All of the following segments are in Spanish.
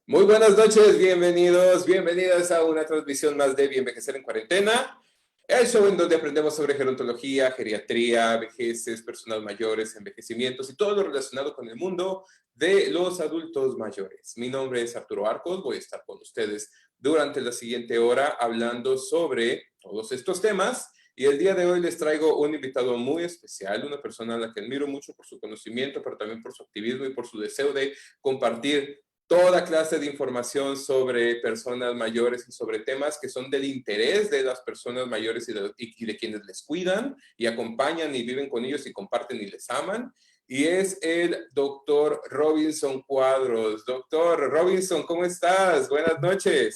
Muy buenas noches, bienvenidos a una transmisión más de Bienvejecer en Cuarentena, el show en donde aprendemos sobre gerontología, geriatría, vejeces, personas mayores, envejecimientos y todo lo relacionado con el mundo de los adultos mayores. Mi nombre es Arturo Arcos, voy a estar con ustedes durante la siguiente hora hablando sobre todos estos temas. Y el día de hoy les traigo un invitado muy especial, una persona a la que admiro mucho por su conocimiento, pero también por su activismo y por su deseo de compartir toda clase de información sobre personas mayores y sobre temas que son del interés de las personas mayores y de quienes les cuidan y acompañan y viven con ellos y comparten y les aman. Y es el doctor Robinson Cuadros. Doctor Robinson, ¿cómo estás? Buenas noches.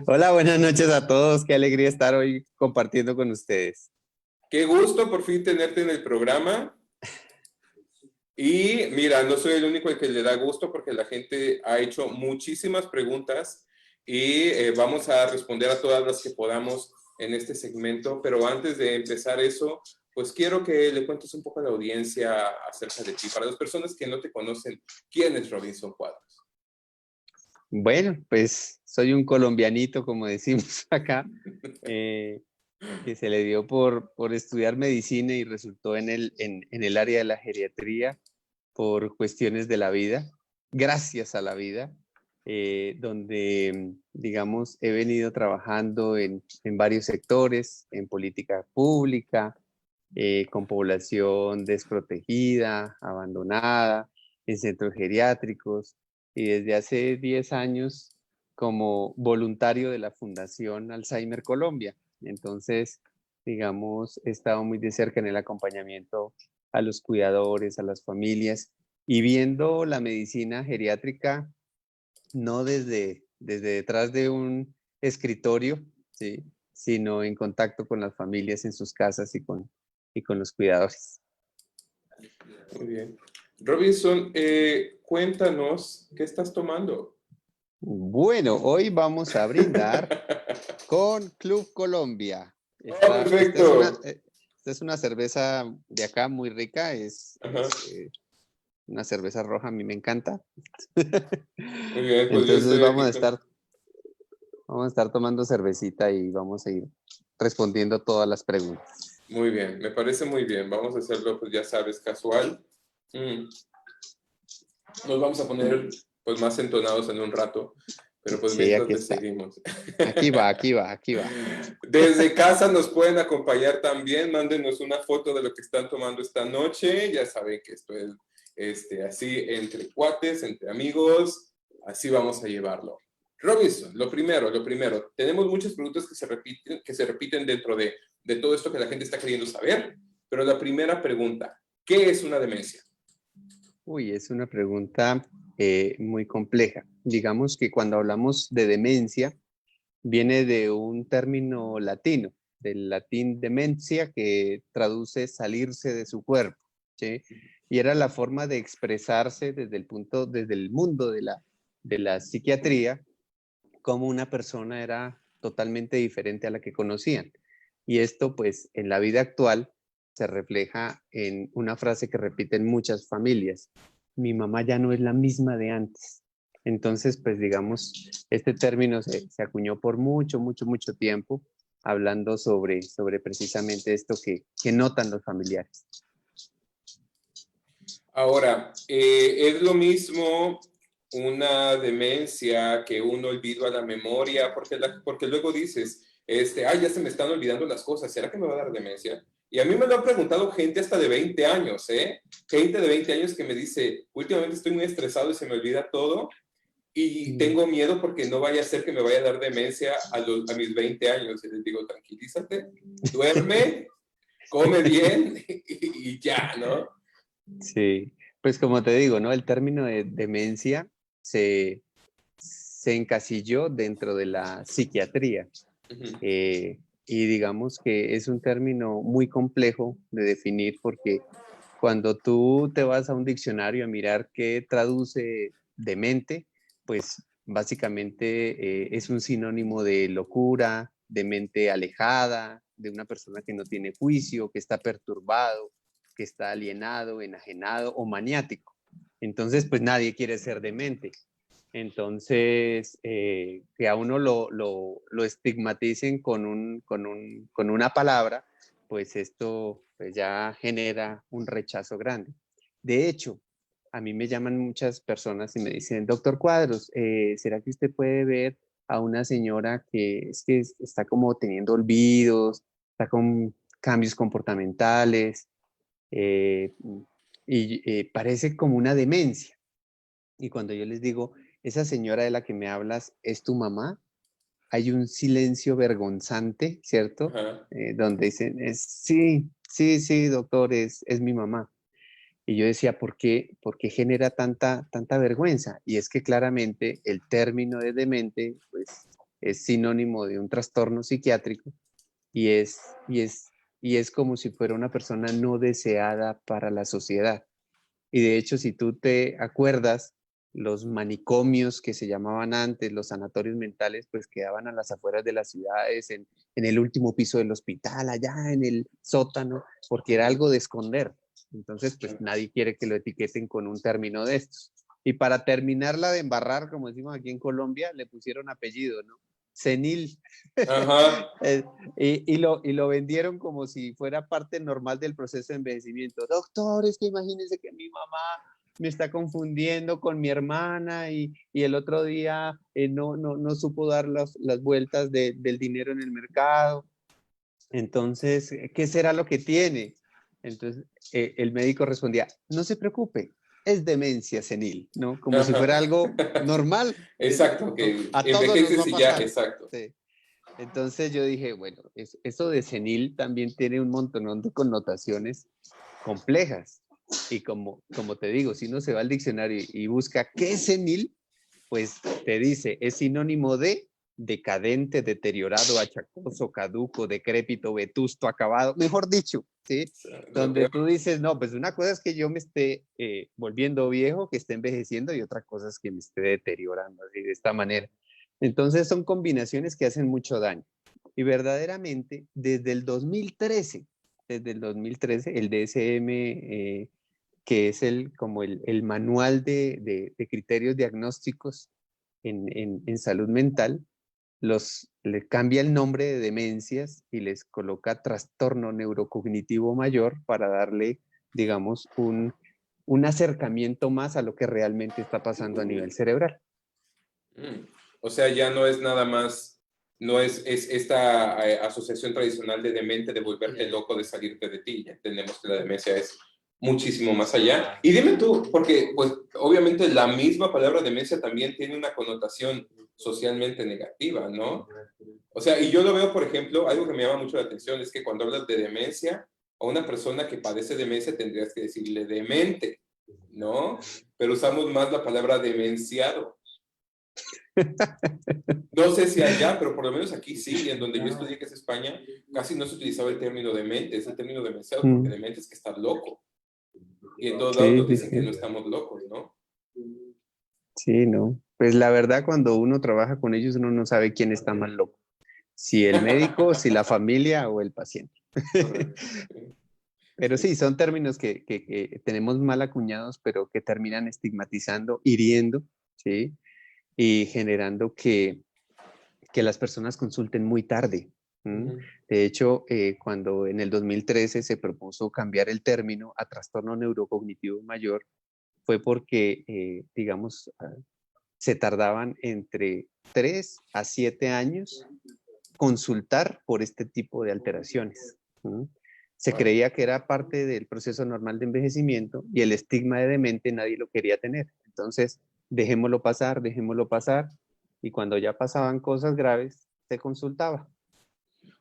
Hola, buenas noches a todos. Qué alegría estar hoy compartiendo con ustedes. Qué gusto por fin tenerte en el programa. Y mira, no soy el único al que le da gusto porque la gente ha hecho muchísimas preguntas y vamos a responder a todas las que podamos en este segmento. Pero antes de empezar eso, pues quiero que le cuentes un poco a la audiencia acerca de ti. Para las personas que no te conocen, ¿quién es Robinson Cuadros? Bueno, pues soy un colombianito, como decimos acá, que se le dio por estudiar medicina y resultó en el área de la geriatría por cuestiones de la vida, gracias a la vida, donde, digamos, he venido trabajando en varios sectores, en política pública, con población desprotegida, abandonada, en centros geriátricos, y desde hace 10 años como voluntario de la Fundación Alzheimer Colombia. Entonces, digamos, he estado muy de cerca en el acompañamiento a los cuidadores, a las familias, y viendo la medicina geriátrica no desde detrás de un escritorio, ¿sí?, sino en contacto con las familias en sus casas y con los cuidadores. Muy bien. Robinson, cuéntanos, ¿qué estás tomando? Bueno, hoy vamos a brindar con Club Colombia. Oh, perfecto. Esta es una cerveza de acá muy rica, Ajá. una cerveza roja, a mí me encanta. Muy bien, pues yo Entonces estoy aquí con... vamos a estar tomando cervecita y vamos a ir respondiendo todas las preguntas. Muy bien, me parece muy bien. Vamos a hacerlo, pues ya sabes, casual. Nos vamos a poner pues más entonados en un rato, pero pues Sí, mientras aquí le está. seguimos. Aquí va. Desde casa nos pueden acompañar también. Mándenos una foto de lo que están tomando esta noche. Ya saben que esto es así entre cuates, entre amigos. Así vamos a llevarlo. Robinson, lo primero. Tenemos muchas preguntas que se repiten dentro de todo esto que la gente está queriendo saber. Pero la primera pregunta, ¿qué es una demencia? Uy, es una pregunta muy compleja. Digamos que cuando hablamos de demencia, viene de un término latino, del latín demencia, que traduce salirse de su cuerpo, ¿sí? Y era la forma de expresarse desde el mundo de la psiquiatría, como una persona era totalmente diferente a la que conocían. Y esto, pues, en la vida actual se refleja en una frase que repiten muchas familias: mi mamá ya no es la misma de antes. Entonces, pues, digamos, este término se acuñó por mucho tiempo, hablando sobre precisamente esto que notan los familiares. Ahora, es lo mismo una demencia que un olvido a la memoria, porque luego dices, ay, ya se me están olvidando las cosas, ¿será que me va a dar demencia? Y a mí me lo han preguntado gente hasta de 20 años, ¿eh? Gente de 20 años que me dice, últimamente estoy muy estresado y se me olvida todo y tengo miedo porque no vaya a ser que me vaya a dar demencia a mis 20 años. Y les digo, tranquilízate, duerme, come bien y ya, ¿no? Sí, pues como te digo, ¿no? El término de demencia se, se encasilló dentro de la psiquiatría, Uh-huh. y digamos que es un término muy complejo de definir, porque cuando tú te vas a un diccionario a mirar qué traduce demente, pues básicamente es un sinónimo de locura, de mente alejada, de una persona que no tiene juicio, que está perturbado, que está alienado, enajenado o maniático. Entonces, pues nadie quiere ser demente. Entonces, que a uno lo estigmaticen con una palabra, pues esto pues ya genera un rechazo grande. De hecho, a mí me llaman muchas personas y me dicen, doctor Cuadros, ¿será que usted puede ver a una señora que está como teniendo olvidos, está con cambios comportamentales eh, y parece como una demencia? Y cuando yo les digo, esa señora de la que me hablas es tu mamá, hay un silencio vergonzante, ¿cierto? Ajá. Donde dicen, sí, sí, sí, doctor, es mi mamá. Y yo decía, por qué genera tanta vergüenza? Y es que claramente el término de demente, pues, es sinónimo de un trastorno psiquiátrico y es como si fuera una persona no deseada para la sociedad. Y de hecho, si tú te acuerdas, los manicomios que se llamaban antes, los sanatorios mentales, pues quedaban a las afueras de las ciudades, en el último piso del hospital, allá en el sótano, porque era algo de esconder. Entonces, pues nadie quiere que lo etiqueten con un término de estos. Y para terminarla de embarrar, como decimos aquí en Colombia, le pusieron apellido, ¿no? Senil. Ajá. Y lo vendieron como si fuera parte normal del proceso de envejecimiento. Doctor, es que imagínese que mi mamá me está confundiendo con mi hermana y el otro día no supo dar las vueltas del dinero en el mercado. Entonces, ¿qué será lo que tiene? Entonces, el médico respondía, no se preocupe, es demencia senil, ¿no? Como si fuera Ajá. algo normal. Exacto, que A todos nos va envejeces a y ya, pasar. exacto. Sí. Entonces yo dije, bueno, eso de senil también tiene un montón de connotaciones complejas. Y como te digo, si uno se va al diccionario y busca qué es senil, pues te dice, es sinónimo de decadente, deteriorado, achacoso, caduco, decrépito, vetusto, acabado, mejor dicho, ¿sí? Lo Donde peor. tú dices, no, pues una cosa es que yo me esté volviendo viejo, que esté envejeciendo, y otra cosa es que me esté deteriorando así de esta manera. Entonces son combinaciones que hacen mucho daño. Y verdaderamente, desde el 2013, el DSM, que es como el manual de criterios diagnósticos en salud mental, le cambia el nombre de demencias y les coloca trastorno neurocognitivo mayor para darle, digamos, un acercamiento más a lo que realmente está pasando a nivel cerebral. Mm. O sea, ya no es nada más, no es esta asociación tradicional de demente, de volverte loco, de salirte de ti. Ya entendemos que la demencia es muchísimo más allá. Y dime tú, porque pues obviamente la misma palabra demencia también tiene una connotación socialmente negativa, ¿no? O sea, y yo lo veo, por ejemplo, algo que me llama mucho la atención es que cuando hablas de demencia, a una persona que padece demencia tendrías que decirle demente, ¿no? Pero usamos más la palabra demenciado. No sé si allá, pero por lo menos aquí sí, y en donde yo estudié, que es España, casi no se utilizaba el término demente, es el término demenciado, porque Mm, demente es que estás loco. Y en todos lados sí, nos sí, dicen que sí. no estamos locos, ¿no? Sí, no. Pues la verdad, cuando uno trabaja con ellos, uno no sabe quién está más loco. Si el médico, si la familia o el paciente. Correcto. Pero Sí. sí, son términos que tenemos mal acuñados, pero que terminan estigmatizando, hiriendo, ¿sí? Y generando que las personas consulten muy tarde. ¿M? Ujú. De hecho, cuando en el 2013 se propuso cambiar el término a trastorno neurocognitivo mayor, fue porque, digamos, se tardaban entre 3 a 7 años consultar por este tipo de alteraciones. ¿M? Se Wow. creía que era parte del proceso normal de envejecimiento y el estigma de demente nadie lo quería tener. Entonces, dejémoslo pasar, y cuando ya pasaban cosas graves, se consultaba.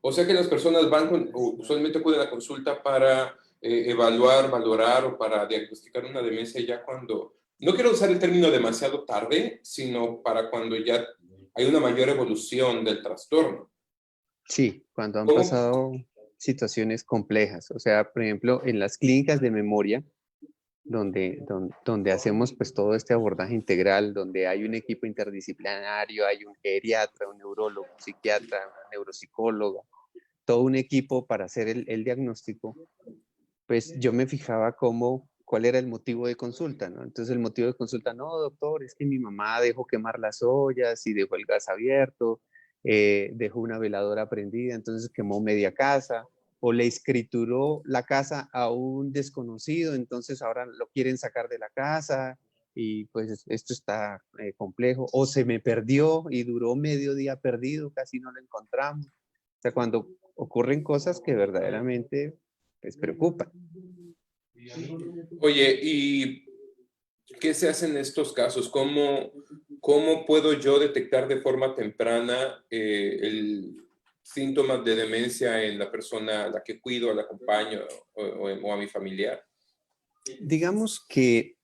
O sea que las personas van usualmente acuden a la consulta para evaluar, valorar o para diagnosticar una demencia ya cuando, no quiero usar el término demasiado tarde, sino para cuando ya hay una mayor evolución del trastorno. Sí, cuando han ¿Cómo? pasado situaciones complejas. O sea, por ejemplo, en las clínicas de memoria, donde hacemos pues todo este abordaje integral, donde hay un equipo interdisciplinario, hay un geriatra, un neurólogo, un psiquiatra, una neuropsicóloga, todo un equipo para hacer el diagnóstico, pues yo me fijaba cómo cuál era el motivo de consulta, ¿no? Entonces el motivo de consulta, no, doctor, es que mi mamá dejó quemar las ollas y dejó el gas abierto, dejó una veladora prendida, entonces quemó media casa, o le escrituró la casa a un desconocido, entonces ahora lo quieren sacar de la casa y pues esto está complejo, o se me perdió y duró medio día perdido, casi no lo encontramos. O sea, cuando ocurren cosas que verdaderamente pues preocupan. Oye, ¿y qué se hace en estos casos? ¿Cómo puedo yo detectar de forma temprana el síntomas de demencia en la persona a la que cuido, a la acompaño o a mi familiar? Digamos que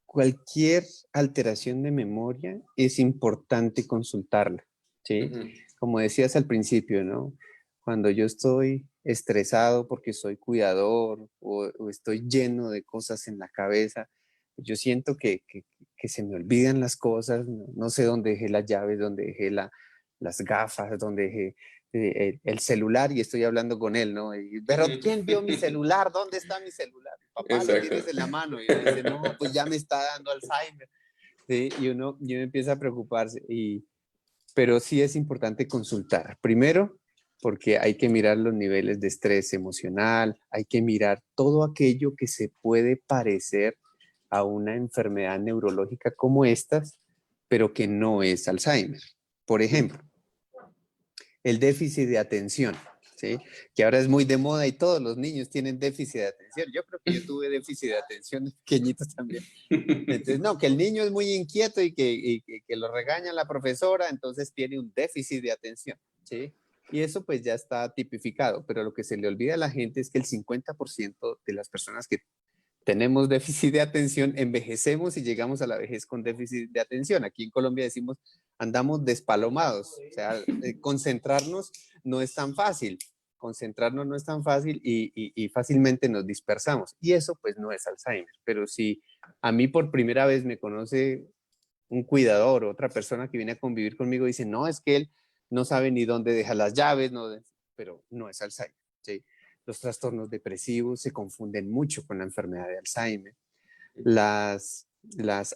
cualquier alteración de memoria es importante consultarla, ¿sí? Ujú. Como decías al principio, ¿no? Cuando yo estoy estresado porque soy cuidador o estoy lleno de cosas en la cabeza, yo siento que se me olvidan las cosas, no, no sé dónde dejé las llaves, dónde dejé las gafas, dónde dejé el celular y estoy hablando con él, ¿no? Y, pero ¿quién vio mi celular? ¿Dónde está mi celular? Papá, lo Exacto. tienes en la mano. Y uno dice, no, pues ya me está dando Alzheimer. ¿Sí? Y uno empieza a preocuparse. Pero sí es importante consultar. Primero, porque hay que mirar los niveles de estrés emocional, hay que mirar todo aquello que se puede parecer a una enfermedad neurológica como estas, pero que no es Alzheimer. Por ejemplo, el déficit de atención, ¿sí? Que ahora es muy de moda y todos los niños tienen déficit de atención. Yo creo que yo tuve déficit de atención de pequeñito también. Entonces, no, que el niño es muy inquieto y que lo regaña la profesora, entonces tiene un déficit de atención, ¿sí? Y eso pues ya está tipificado, pero lo que se le olvida a la gente es que el 50% de las personas que tenemos déficit de atención, envejecemos y llegamos a la vejez con déficit de atención. Aquí en Colombia decimos, andamos despalomados, o sea, concentrarnos no es tan fácil, concentrarnos no es tan fácil y fácilmente nos dispersamos. Y eso pues no es Alzheimer, pero si a mí por primera vez me conoce un cuidador o otra persona que viene a convivir conmigo, dice, no, es que él no sabe ni dónde deja las llaves, no, pero no es Alzheimer, ¿sí? Los trastornos depresivos se confunden mucho con la enfermedad de Alzheimer. Las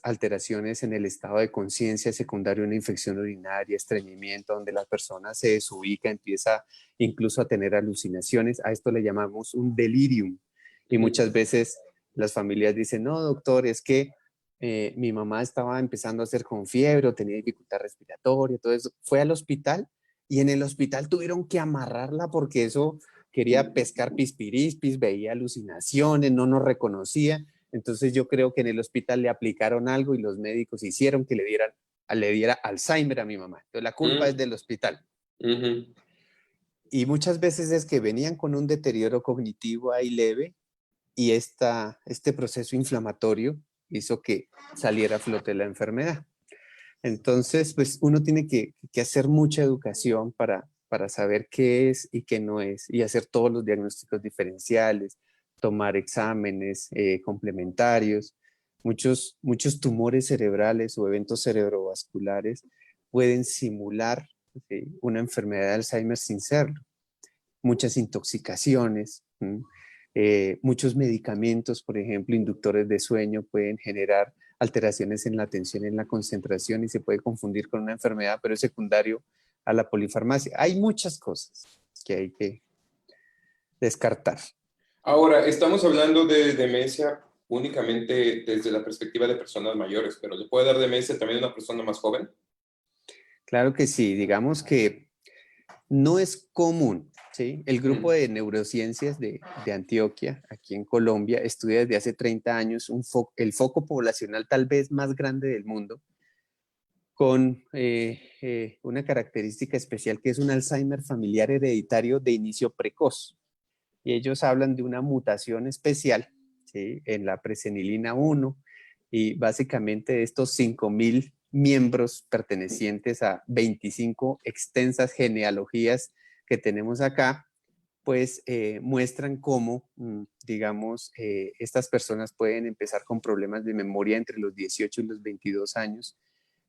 alteraciones en el estado de conciencia secundario a una infección urinaria, estreñimiento, donde la persona se desubica, empieza incluso a tener alucinaciones, a esto le llamamos un delirium. Y muchas veces las familias dicen, no, doctor, es que mi mamá estaba empezando a hacer con fiebre, tenía dificultad respiratoria, todo eso. Fue al hospital y en el hospital tuvieron que amarrarla porque eso quería pescar pispirispis, veía alucinaciones, no nos reconocía. Entonces yo creo que en el hospital le aplicaron algo y los médicos hicieron que le diera Alzheimer a mi mamá. Entonces la culpa es del hospital. Ujú. Y muchas veces es que venían con un deterioro cognitivo ahí leve y este proceso inflamatorio hizo que saliera a flote la enfermedad. Entonces, pues uno tiene que hacer mucha educación para saber qué es y qué no es, y hacer todos los diagnósticos diferenciales, tomar exámenes complementarios. Muchos tumores cerebrales o eventos cerebrovasculares pueden simular, ¿sí?, una enfermedad de Alzheimer sin serlo. Muchas intoxicaciones, muchos medicamentos, por ejemplo, inductores de sueño, pueden generar alteraciones en la atención, en la concentración y se puede confundir con una enfermedad, pero es secundario a la polifarmacia. Hay muchas cosas que hay que descartar. Ahora, estamos hablando de demencia únicamente desde la perspectiva de personas mayores, pero ¿le puede dar demencia también a una persona más joven? Claro que sí, digamos que no es común, ¿sí? El grupo de neurociencias de Antioquia, aquí en Colombia, estudia desde hace 30 años el foco poblacional tal vez más grande del mundo, con una característica especial que es un Alzheimer familiar hereditario de inicio precoz. Y ellos hablan de una mutación especial, ¿sí?, en la presenilina 1 y básicamente de estos 5.000 miembros pertenecientes a 25 extensas genealogías que tenemos acá, pues muestran cómo, digamos, estas personas pueden empezar con problemas de memoria entre los 18 y los 22 años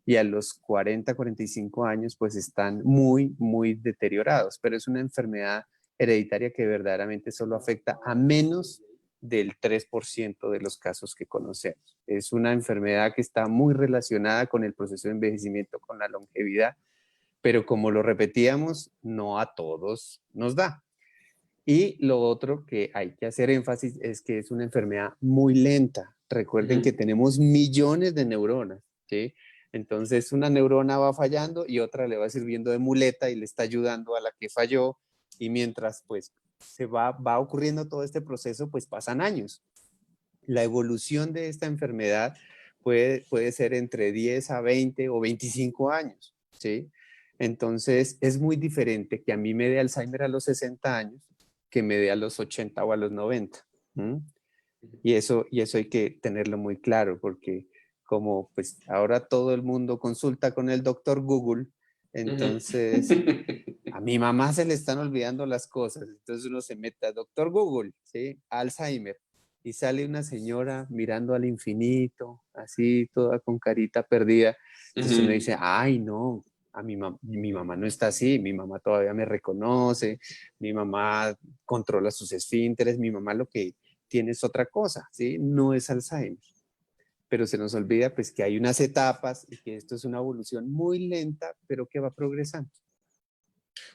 y a los 40, 45 años pues están muy, muy deteriorados, pero es una enfermedad hereditaria que verdaderamente solo afecta a menos del 3% de los casos que conocemos. Es una enfermedad que está muy relacionada con el proceso de envejecimiento, con la longevidad, pero como lo repetíamos, no a todos nos da. Y lo otro que hay que hacer énfasis es que es una enfermedad muy lenta. Recuerden que tenemos millones de neuronas, ¿sí? Entonces una neurona va fallando y otra le va sirviendo de muleta y le está ayudando a la que falló. Y mientras pues se va ocurriendo todo este proceso, pues pasan años. La evolución de esta enfermedad puede ser entre 10 a 20 o 25 años, ¿sí? Entonces es muy diferente que a mí me dé Alzheimer a los 60 años que me dé a los 80 o a los 90. Y eso hay que tenerlo muy claro porque como pues ahora todo el mundo consulta con el doctor Google, entonces a mi mamá se le están olvidando las cosas, entonces uno se mete a doctor Google, ¿sí? Alzheimer, y sale una señora mirando al infinito, así toda con carita perdida, entonces uno dice, ay no, mi mamá no está así, mi mamá todavía me reconoce, mi mamá controla sus esfínteres, mi mamá lo que tiene es otra cosa, ¿sí? No es Alzheimer. Pero se nos olvida pues que hay unas etapas y que esto es una evolución muy lenta, pero que va progresando.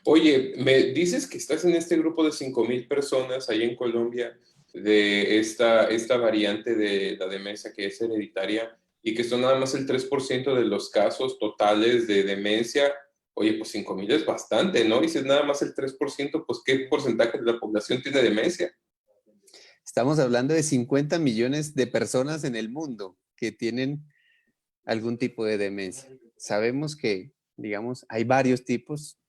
Oye, me dices que estás en este grupo de 5,000 personas ahí en Colombia de esta variante de la demencia que es hereditaria y que son nada más el 3% de los casos totales de demencia. Oye, pues 5,000 es bastante, ¿no? Y si es nada más el 3%, pues ¿qué porcentaje de la población tiene demencia? Estamos hablando de 50 millones de personas en el mundo que tienen algún tipo de demencia. Sabemos que, digamos, hay varios tipos,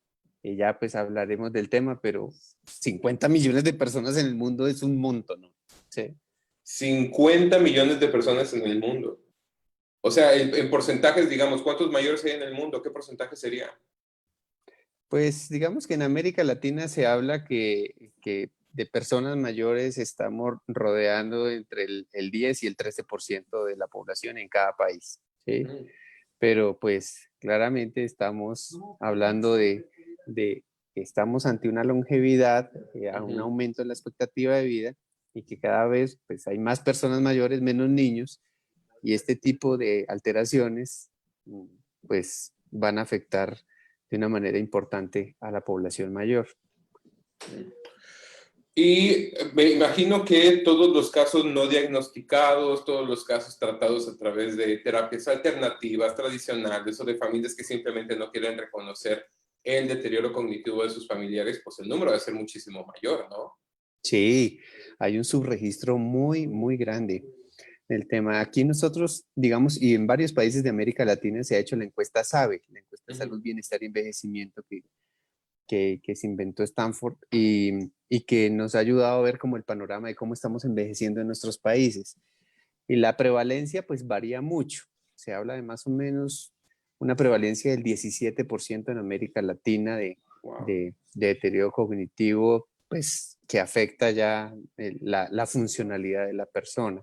y ya pues hablaremos del tema, pero 50 millones de personas en el mundo es un montón, ¿no? Sí. 50 millones de personas en el mundo. O sea, en porcentajes, digamos, ¿cuántos mayores hay en el mundo? ¿Qué porcentaje sería? Pues digamos que en América Latina se habla que de personas mayores estamos rodeando entre el 10 y el 13% de la población en cada país, ¿sí? Pero pues claramente estamos hablando de que estamos ante una longevidad, a un aumento en la expectativa de vida y que cada vez pues hay más personas mayores, menos niños y este tipo de alteraciones pues van a afectar de una manera importante a la población mayor. Y me imagino que todos los casos no diagnosticados, todos los casos tratados a través de terapias alternativas, tradicionales o de familias que simplemente no quieren reconocer el deterioro cognitivo de sus familiares, pues el número debe ser muchísimo mayor, ¿no? Sí, hay un subregistro muy, muy grande del tema. Aquí nosotros, digamos, y en varios países de América Latina se ha hecho la encuesta SABE, la encuesta de Salud, Bienestar y Envejecimiento que se inventó Stanford y que nos ha ayudado a ver como el panorama de cómo estamos envejeciendo en nuestros países. Y la prevalencia pues varía mucho. Se habla de más o menos una prevalencia del 17% en América Latina Wow. de deterioro cognitivo, pues que afecta ya la funcionalidad de la persona.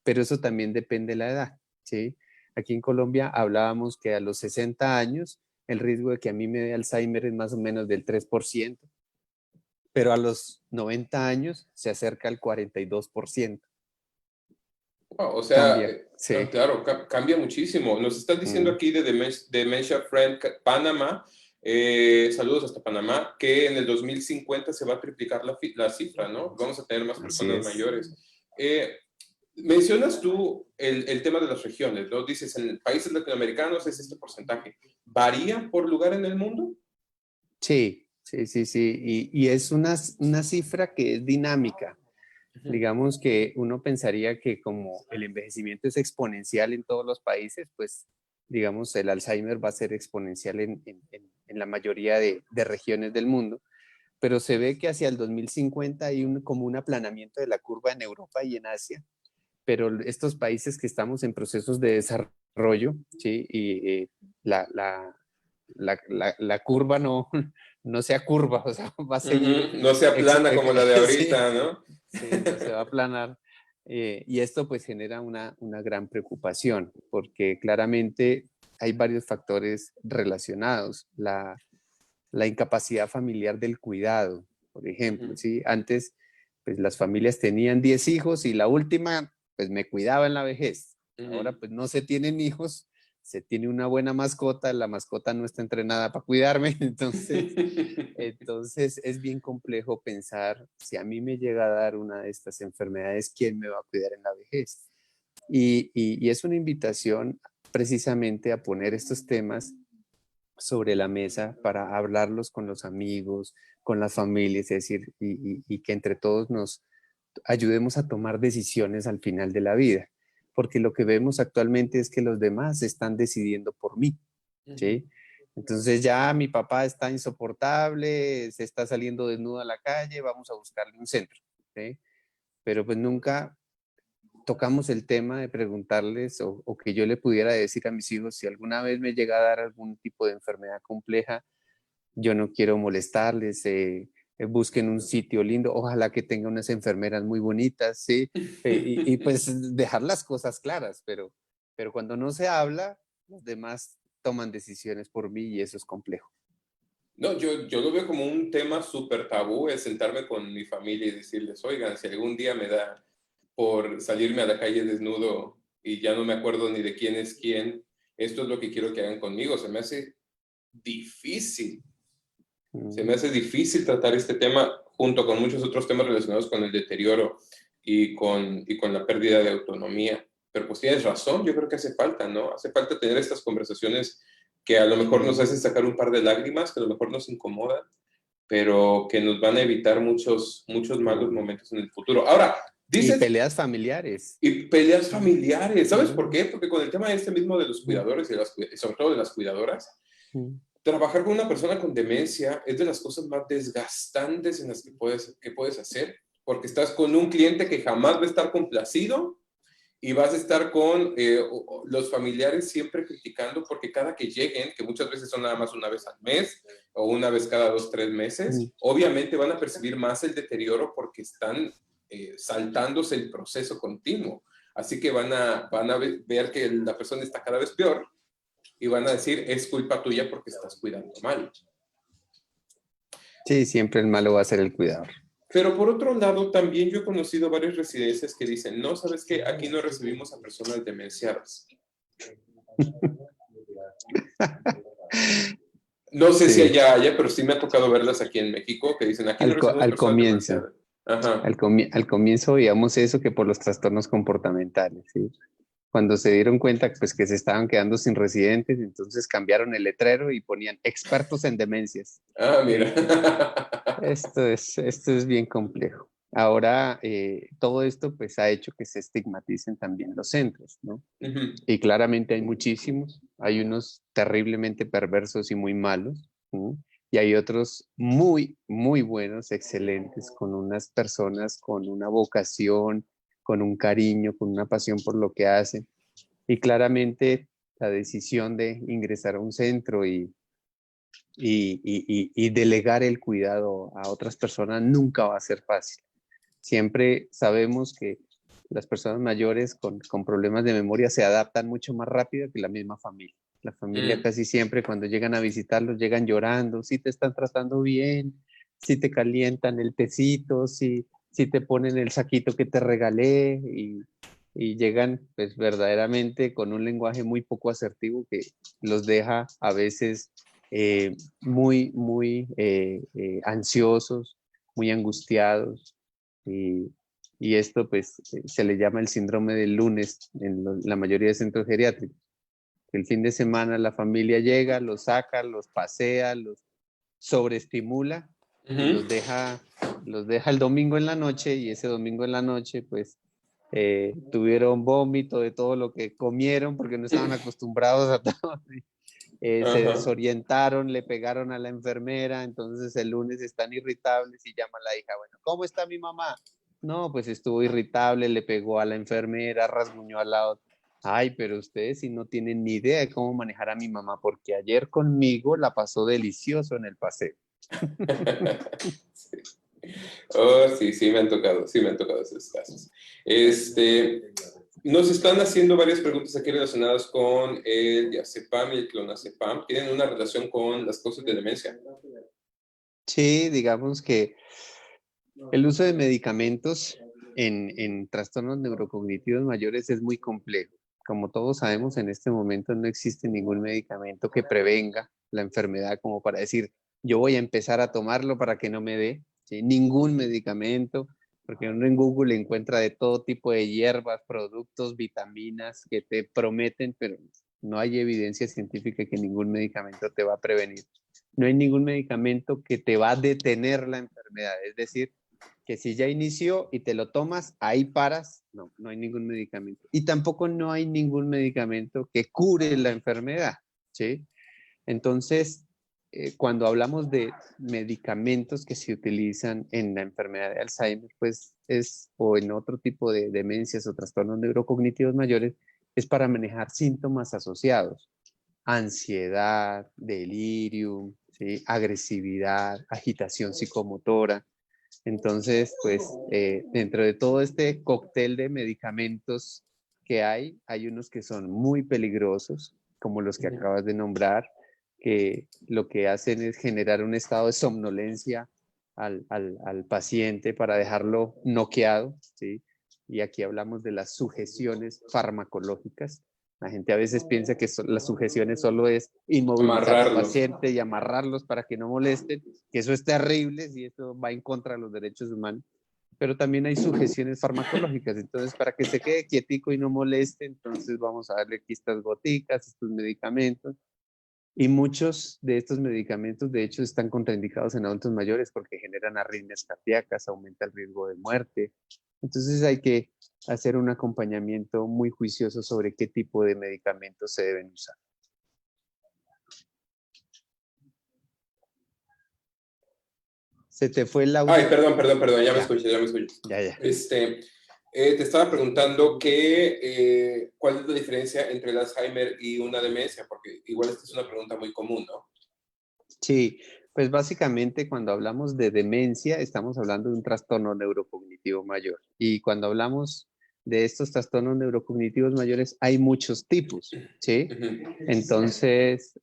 Pero eso también depende de la edad, ¿sí? Aquí en Colombia hablábamos que a los 60 años el riesgo de que a mí me dé Alzheimer es más o menos del 3%, pero a los 90 años se acerca al 42%. Wow, o sea, Cambia, sí. claro, cambia muchísimo. Nos están diciendo Mm, aquí de Dementia Friend Panamá, saludos hasta Panamá, que en el 2050 se va a triplicar la cifra, ¿no? Vamos a tener más así personas es. mayores. Mencionas tú el tema de las regiones, ¿no? Dices, en países latinoamericanos es este porcentaje. ¿Varía por lugar en el mundo? Sí, sí, sí, sí. Y es una cifra que es dinámica. Digamos que uno pensaría que como el envejecimiento es exponencial en todos los países, pues digamos el Alzheimer va a ser exponencial en la mayoría de regiones del mundo, pero se ve que hacia el 2050 hay como un aplanamiento de la curva en Europa y en Asia, pero estos países que estamos en procesos de desarrollo, ¿sí? Y la curva no, no sea curva, o sea, va a seguir, No sea plana como la de sí, ahorita, ¿no? sí, no se va a aplanar. Y esto pues genera una gran preocupación, porque claramente hay varios factores relacionados. La incapacidad familiar del cuidado, por ejemplo, ¿sí? Antes pues las familias tenían 10 hijos y la última, pues me cuidaba en la vejez. Ahora, Ujú. pues no se tienen hijos, se tiene una buena mascota, la mascota no está entrenada para cuidarme, entonces es bien complejo pensar si a mí me llega a dar una de estas enfermedades, ¿quién me va a cuidar en la vejez? Y es una invitación precisamente a poner estos temas sobre la mesa para hablarlos con los amigos, con las familias, es decir, y que entre todos nos ayudemos a tomar decisiones al final de la vida, porque lo que vemos actualmente es que los demás están decidiendo por mí, Ujú. ¿sí? Entonces ya mi papá está insoportable, se está saliendo desnudo a la calle, vamos a buscarle un centro, ¿sí? Pero pues nunca tocamos el tema de preguntarles o que yo le pudiera decir a mis hijos si alguna vez me llega a dar algún tipo de enfermedad compleja, yo no quiero molestarles, busquen un sitio lindo, ojalá que tenga unas enfermeras muy bonitas, ¿sí? Pues dejar las cosas claras, pero cuando no se habla, los demás toman decisiones por mí y eso es complejo. No, yo lo veo como un tema súper tabú, es sentarme con mi familia y decirles, oigan, si algún día me da por salirme a la calle desnudo y ya no me acuerdo ni de quién es quién, esto es lo que quiero que hagan conmigo. Difícil, se me Mm. hace difícil tratar este tema junto con muchos otros temas relacionados con el deterioro y con la pérdida de autonomía. Pero pues tienes razón, yo creo que hace falta, ¿no? Hace falta tener estas conversaciones que a lo mejor nos Mm. hacen sacar un par de lágrimas, que a lo mejor nos incomodan, pero que nos van a evitar muchos, muchos malos Claro. momentos en el futuro. Ahora, Y dices, peleas familiares. y peleas Mm. familiares, ¿sabes por Mm. qué? Porque con el tema este mismo de los Mm. cuidadores y sobre todo de las cuidadoras, Mm. trabajar con una persona con demencia es de las cosas más desgastantes en las que puedes hacer, porque estás con un cliente que jamás va a estar complacido y vas a estar con los familiares siempre criticando porque cada que lleguen, que muchas veces son nada más una vez al mes o una vez cada 2, 3 meses, Mm. obviamente van a percibir más el deterioro porque están saltándose el proceso continuo. Así que van a ver que la persona está cada vez peor y van a decir, es culpa tuya porque estás cuidando mal. Sí, siempre el malo va a ser el cuidador. Pero por otro lado, también yo he conocido varias residencias que dicen, no, ¿sabes qué? Aquí no recibimos a personas demenciadas. No sé si Sí, allá haya, pero sí me ha tocado verlas aquí en México, que dicen, aquí no recibimos al personas comienzo. demenciadas. Ajá. Al comienzo veíamos eso que por los trastornos comportamentales, ¿sí? Cuando se dieron cuenta pues, que se estaban quedando sin residentes, entonces cambiaron el letrero y ponían expertos en demencias. Ah, mira. ¿Sí? Esto es bien complejo. Ahora, todo esto pues ha hecho que se estigmaticen también los centros, ¿no? Ujú. Y claramente hay muchísimos, hay unos terriblemente perversos y muy malos, ¿no? Y hay otros muy, muy buenos, excelentes, con unas personas con una vocación, con un cariño, con una pasión por lo que hacen. Y claramente la decisión de ingresar a un centro y delegar el cuidado a otras personas nunca va a ser fácil. Siempre sabemos que las personas mayores con problemas de memoria se adaptan mucho más rápido que la misma familia. La familia Mm. casi siempre cuando llegan a visitarlos llegan llorando, si te están tratando bien, si te calientan el tecito, si te ponen el saquito que te regalé y llegan pues verdaderamente con un lenguaje muy poco asertivo que los deja a veces muy ansiosos, muy angustiados y, y esto pues se le llama el síndrome del lunes en la mayoría de centros geriátricos. El fin de semana la familia llega, los saca, los pasea, los sobreestimula y Ujú. los deja el domingo en la noche y ese domingo en la noche pues tuvieron vómito de todo lo que comieron porque no estaban acostumbrados a todo. Se Ajá. desorientaron, le pegaron a la enfermera, entonces el lunes están irritables y llama a la hija, bueno, ¿cómo está mi mamá? No, pues estuvo irritable, le pegó a la enfermera, rasguñó al lado. Ay, pero ustedes sí no tienen ni idea de cómo manejar a mi mamá, porque ayer conmigo la pasó delicioso en el paseo. Sí. Oh, sí, sí me han tocado esos casos. Nos están haciendo varias preguntas aquí relacionadas con el diazepam y el clonazepam. ¿Tienen una relación con las causas de demencia? Sí, digamos que El uso de medicamentos en trastornos neurocognitivos mayores es muy complejo. Como todos sabemos, en este momento no existe ningún medicamento que prevenga la enfermedad como para decir, yo voy a empezar a tomarlo para que no me dé, ¿sí? Ningún medicamento, porque uno en Google encuentra de todo tipo de hierbas, productos, vitaminas que te prometen, pero no hay evidencia científica que ningún medicamento te va a prevenir. No hay ningún medicamento que te va a detener la enfermedad, es decir, que si ya inició y te lo tomas, ahí paras, no hay ningún medicamento. Y tampoco no hay ningún medicamento que cure la enfermedad, ¿sí? Entonces, cuando hablamos de medicamentos que se utilizan en la enfermedad de Alzheimer, pues o en otro tipo de demencias o trastornos neurocognitivos mayores, es para manejar síntomas asociados, ansiedad, delirium, ¿sí? Agresividad, agitación psicomotora. Entonces, pues dentro de todo este cóctel de medicamentos que hay unos que son muy peligrosos, como los que acabas de nombrar, que lo que hacen es generar un estado de somnolencia al paciente para dejarlo noqueado, ¿sí? Y aquí hablamos de las sugestiones farmacológicas. La gente a veces piensa que las sugestiones solo es inmovilizar al Amarrarlos. paciente y amarrarlos para que no molesten, que eso es terrible y eso va en contra de los derechos humanos, pero también hay sugestiones farmacológicas, entonces para que se quede quietico y no moleste, entonces vamos a darle aquí estas goticas, estos medicamentos, y muchos de estos medicamentos de hecho están contraindicados en adultos mayores porque generan arritmias cardíacas, aumenta el riesgo de muerte, entonces hay que hacer un acompañamiento muy juicioso sobre qué tipo de medicamentos se deben usar. Se te fue el audio. Ay, perdón, ya me Ya, escuché, ya me escuché. ya. Te estaba preguntando cuál es la diferencia entre el Alzheimer y una demencia, porque igual esta es una pregunta muy común, ¿no? Sí, pues básicamente cuando hablamos de demencia estamos hablando de un trastorno neurocognitivo mayor. Y cuando hablamos de estos trastornos neurocognitivos mayores hay muchos tipos, ¿sí? Ujú. Entonces,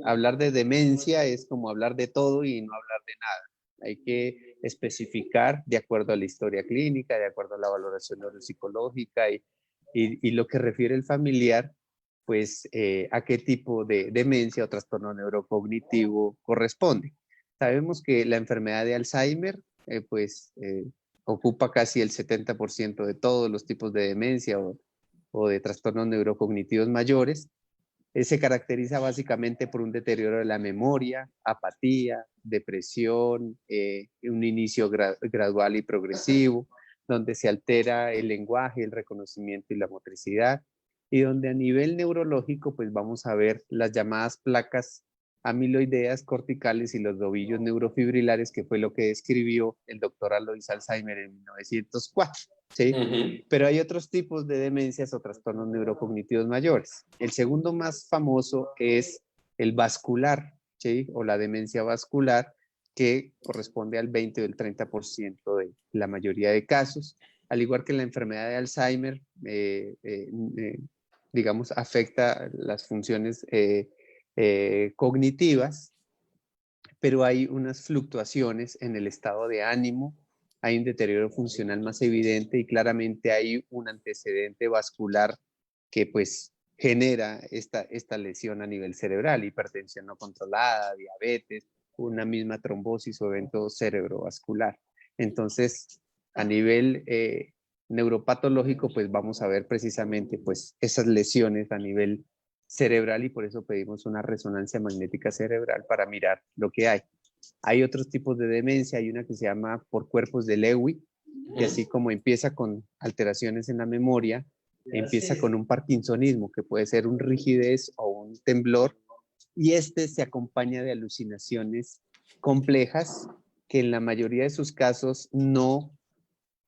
hablar de demencia es como hablar de todo y no hablar de nada. Hay que especificar de acuerdo a la historia clínica, de acuerdo a la valoración neuropsicológica y lo que refiere el familiar pues a qué tipo de demencia o trastorno neurocognitivo corresponde. Sabemos que la enfermedad de Alzheimer ocupa casi el 70% de todos los tipos de demencia o de trastornos neurocognitivos mayores. Se caracteriza básicamente por un deterioro de la memoria, apatía, depresión, un inicio gradual y progresivo, donde se altera el lenguaje, el reconocimiento y la motricidad, y donde a nivel neurológico pues vamos a ver las llamadas placas amiloideas corticales y los dovillos neurofibrilares, que fue lo que describió el doctor Alois Alzheimer en 1904, ¿sí? Ujú. Pero hay otros tipos de demencias o trastornos neurocognitivos mayores. El segundo más famoso es el vascular, ¿sí? O la demencia vascular, que corresponde al 20 o el 30% de la mayoría de casos, al igual que la enfermedad de Alzheimer, digamos, afecta las funciones cognitivas, pero hay unas fluctuaciones en el estado de ánimo, hay un deterioro funcional más evidente y claramente hay un antecedente vascular que pues genera esta lesión a nivel cerebral, hipertensión no controlada, diabetes, una misma trombosis o evento cerebrovascular. Entonces, a nivel neuropatológico, pues vamos a ver precisamente pues esas lesiones a nivel cerebral y por eso pedimos una resonancia magnética cerebral para mirar lo que hay. Hay otros tipos de demencia, hay una que se llama por cuerpos de Lewy, que así como empieza con alteraciones en la memoria, empieza con un parkinsonismo, que puede ser un rigidez o un temblor, y este se acompaña de alucinaciones complejas que en la mayoría de sus casos no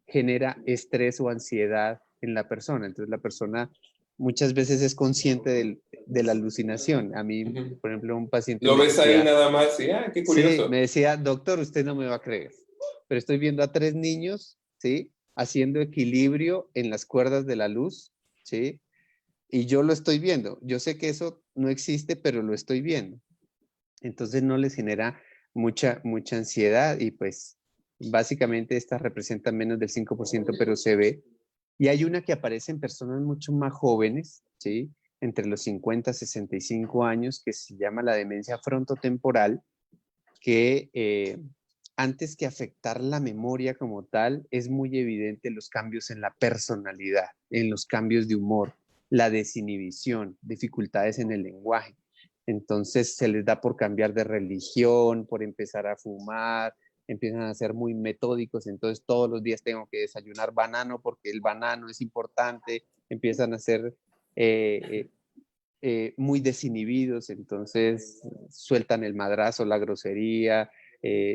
genera estrés o ansiedad en la persona. Entonces la persona muchas veces es consciente de la alucinación. A mí, Ujú. por ejemplo, un paciente Lo me ves ahí decía, nada más y, qué sí, curioso. me decía, doctor, usted no me va a creer, pero estoy viendo a 3 niños, ¿sí? Haciendo equilibrio en las cuerdas de la luz, ¿sí? Y yo lo estoy viendo. Yo sé que eso no existe, pero lo estoy viendo. Entonces no les genera mucha ansiedad y pues Básicamente estas representan menos del 5%, pero se ve. Y hay una que aparece en personas mucho más jóvenes, ¿sí? Entre los 50 y 65 años, que se llama la demencia frontotemporal, que antes que afectar la memoria como tal, es muy evidente los cambios en la personalidad, en los cambios de humor, la desinhibición, dificultades en el lenguaje. Entonces se les da por cambiar de religión, por empezar a fumar, empiezan a ser muy metódicos, entonces todos los días tengo que desayunar banano porque el banano es importante, empiezan a ser muy desinhibidos, entonces sueltan el madrazo, la grosería,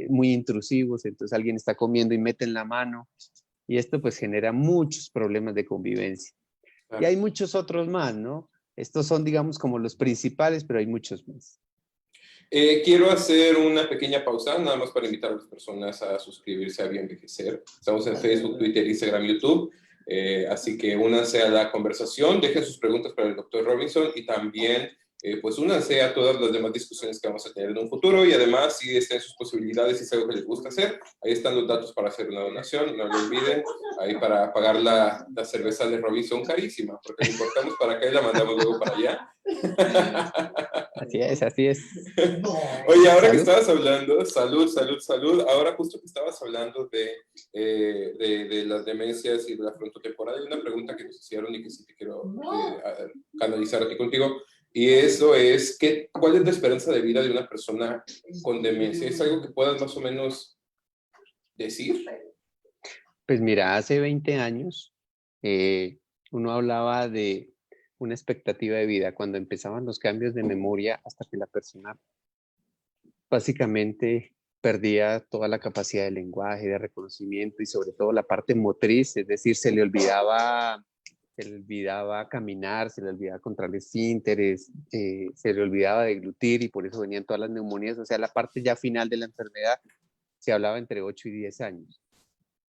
muy intrusivos, entonces alguien está comiendo y meten la mano, y esto pues genera muchos problemas de convivencia. Y Claro. hay muchos otros más, ¿no? Estos son, digamos, como los principales, pero hay muchos más. Quiero hacer una pequeña pausa, nada más para invitar a las personas a suscribirse a Bienvejecer. Estamos en Facebook, Twitter, Instagram, YouTube. Así que únanse a la conversación, dejen sus preguntas para el doctor Robinson y también pues únanse a todas las demás discusiones que vamos a tener en un futuro y además si estén sus posibilidades y es algo que les gusta hacer, ahí están los datos para hacer una donación, no lo olviden, ahí para pagar la cerveza de Robinson carísima, porque la importamos para acá y la mandamos luego para allá. Así es, así es. Oye, ahora que ¿Salud? estabas hablando, salud, salud, salud, ahora justo que estabas hablando de las demencias y de la frontotemporal, hay una pregunta que nos hicieron y que sí te quiero canalizar aquí contigo, y eso es, ¿cuál es la esperanza de vida de una persona con demencia? ¿Es algo que puedas más o menos decir? Pues mira, hace 20 años uno hablaba de una expectativa de vida cuando empezaban los cambios de memoria hasta que la persona básicamente perdía toda la capacidad de lenguaje, de reconocimiento y sobre todo la parte motriz, es decir, se le olvidaba caminar, se le olvidaba contraer esfínteres, se le olvidaba deglutir y por eso venían todas las neumonías, o sea, la parte ya final de la enfermedad se hablaba entre 8 y 10 años.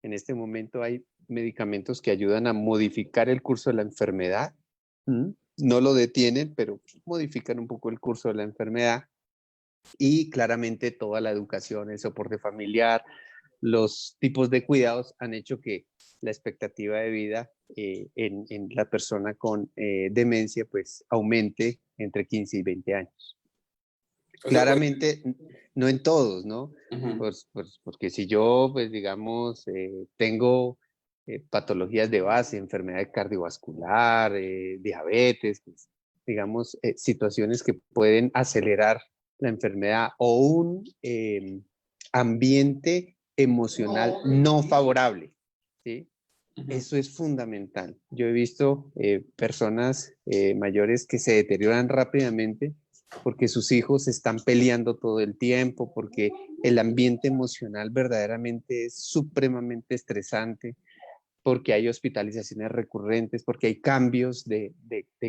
En este momento hay medicamentos que ayudan a modificar el curso de la enfermedad, no lo detienen, pero modifican un poco el curso de la enfermedad y claramente toda la educación, el soporte familiar, los tipos de cuidados han hecho que la expectativa de vida en la persona con demencia pues aumente entre 15 y 20 años. O sea, Claramente no en todos, ¿no? uh-huh. Porque si yo, pues digamos, tengo patologías de base, enfermedad cardiovascular, diabetes, pues, digamos, situaciones que pueden acelerar la enfermedad o un ambiente emocional no favorable, ¿sí? Eso es fundamental. Yo he visto personas mayores que se deterioran rápidamente porque sus hijos están peleando todo el tiempo, porque el ambiente emocional verdaderamente es supremamente estresante, porque hay hospitalizaciones recurrentes, porque hay cambios de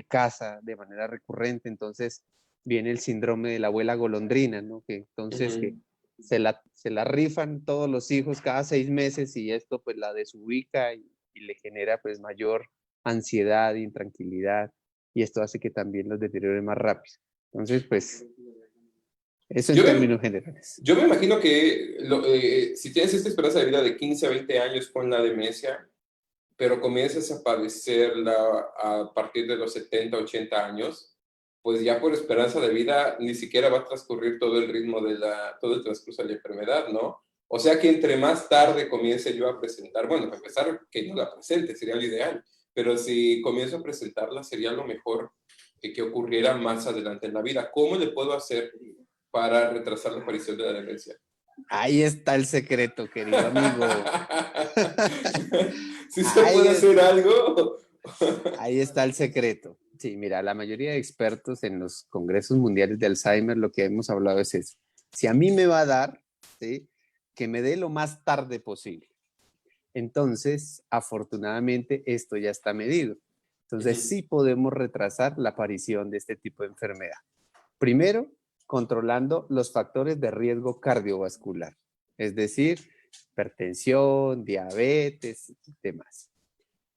casa de manera recurrente. Entonces viene el síndrome de la abuela golondrina, ¿no? Que entonces que se la rifan todos los hijos cada 6 meses y esto pues la desubica y le genera pues mayor ansiedad, intranquilidad y esto hace que también los deteriore más rápido. Entonces pues eso en Yo me, términos generales. yo me imagino que si tienes esta esperanza de vida de 15 a 20 años con la demencia, pero comienzas a padecerla a partir de los 70, 80 años, pues ya por esperanza de vida ni siquiera va a transcurrir todo el ritmo todo el transcurso de la enfermedad, ¿no? O sea que entre más tarde comience yo a presentar, bueno, para empezar, que yo la presente, sería lo ideal, pero si comienzo a presentarla sería lo mejor que ocurriera más adelante en la vida. ¿Cómo le puedo hacer para retrasar la aparición de la demencia? Ahí está el secreto, querido amigo. ¿Sí se Ahí puede hacer está. algo? Ahí está el secreto. Sí, mira, la mayoría de expertos en los congresos mundiales de Alzheimer lo que hemos hablado es eso. Si a mí me va a dar, ¿sí? Que me dé lo más tarde posible. Entonces, afortunadamente, esto ya está medido. Entonces, sí podemos retrasar la aparición de este tipo de enfermedad. Primero, controlando los factores de riesgo cardiovascular, es decir, hipertensión, diabetes y demás.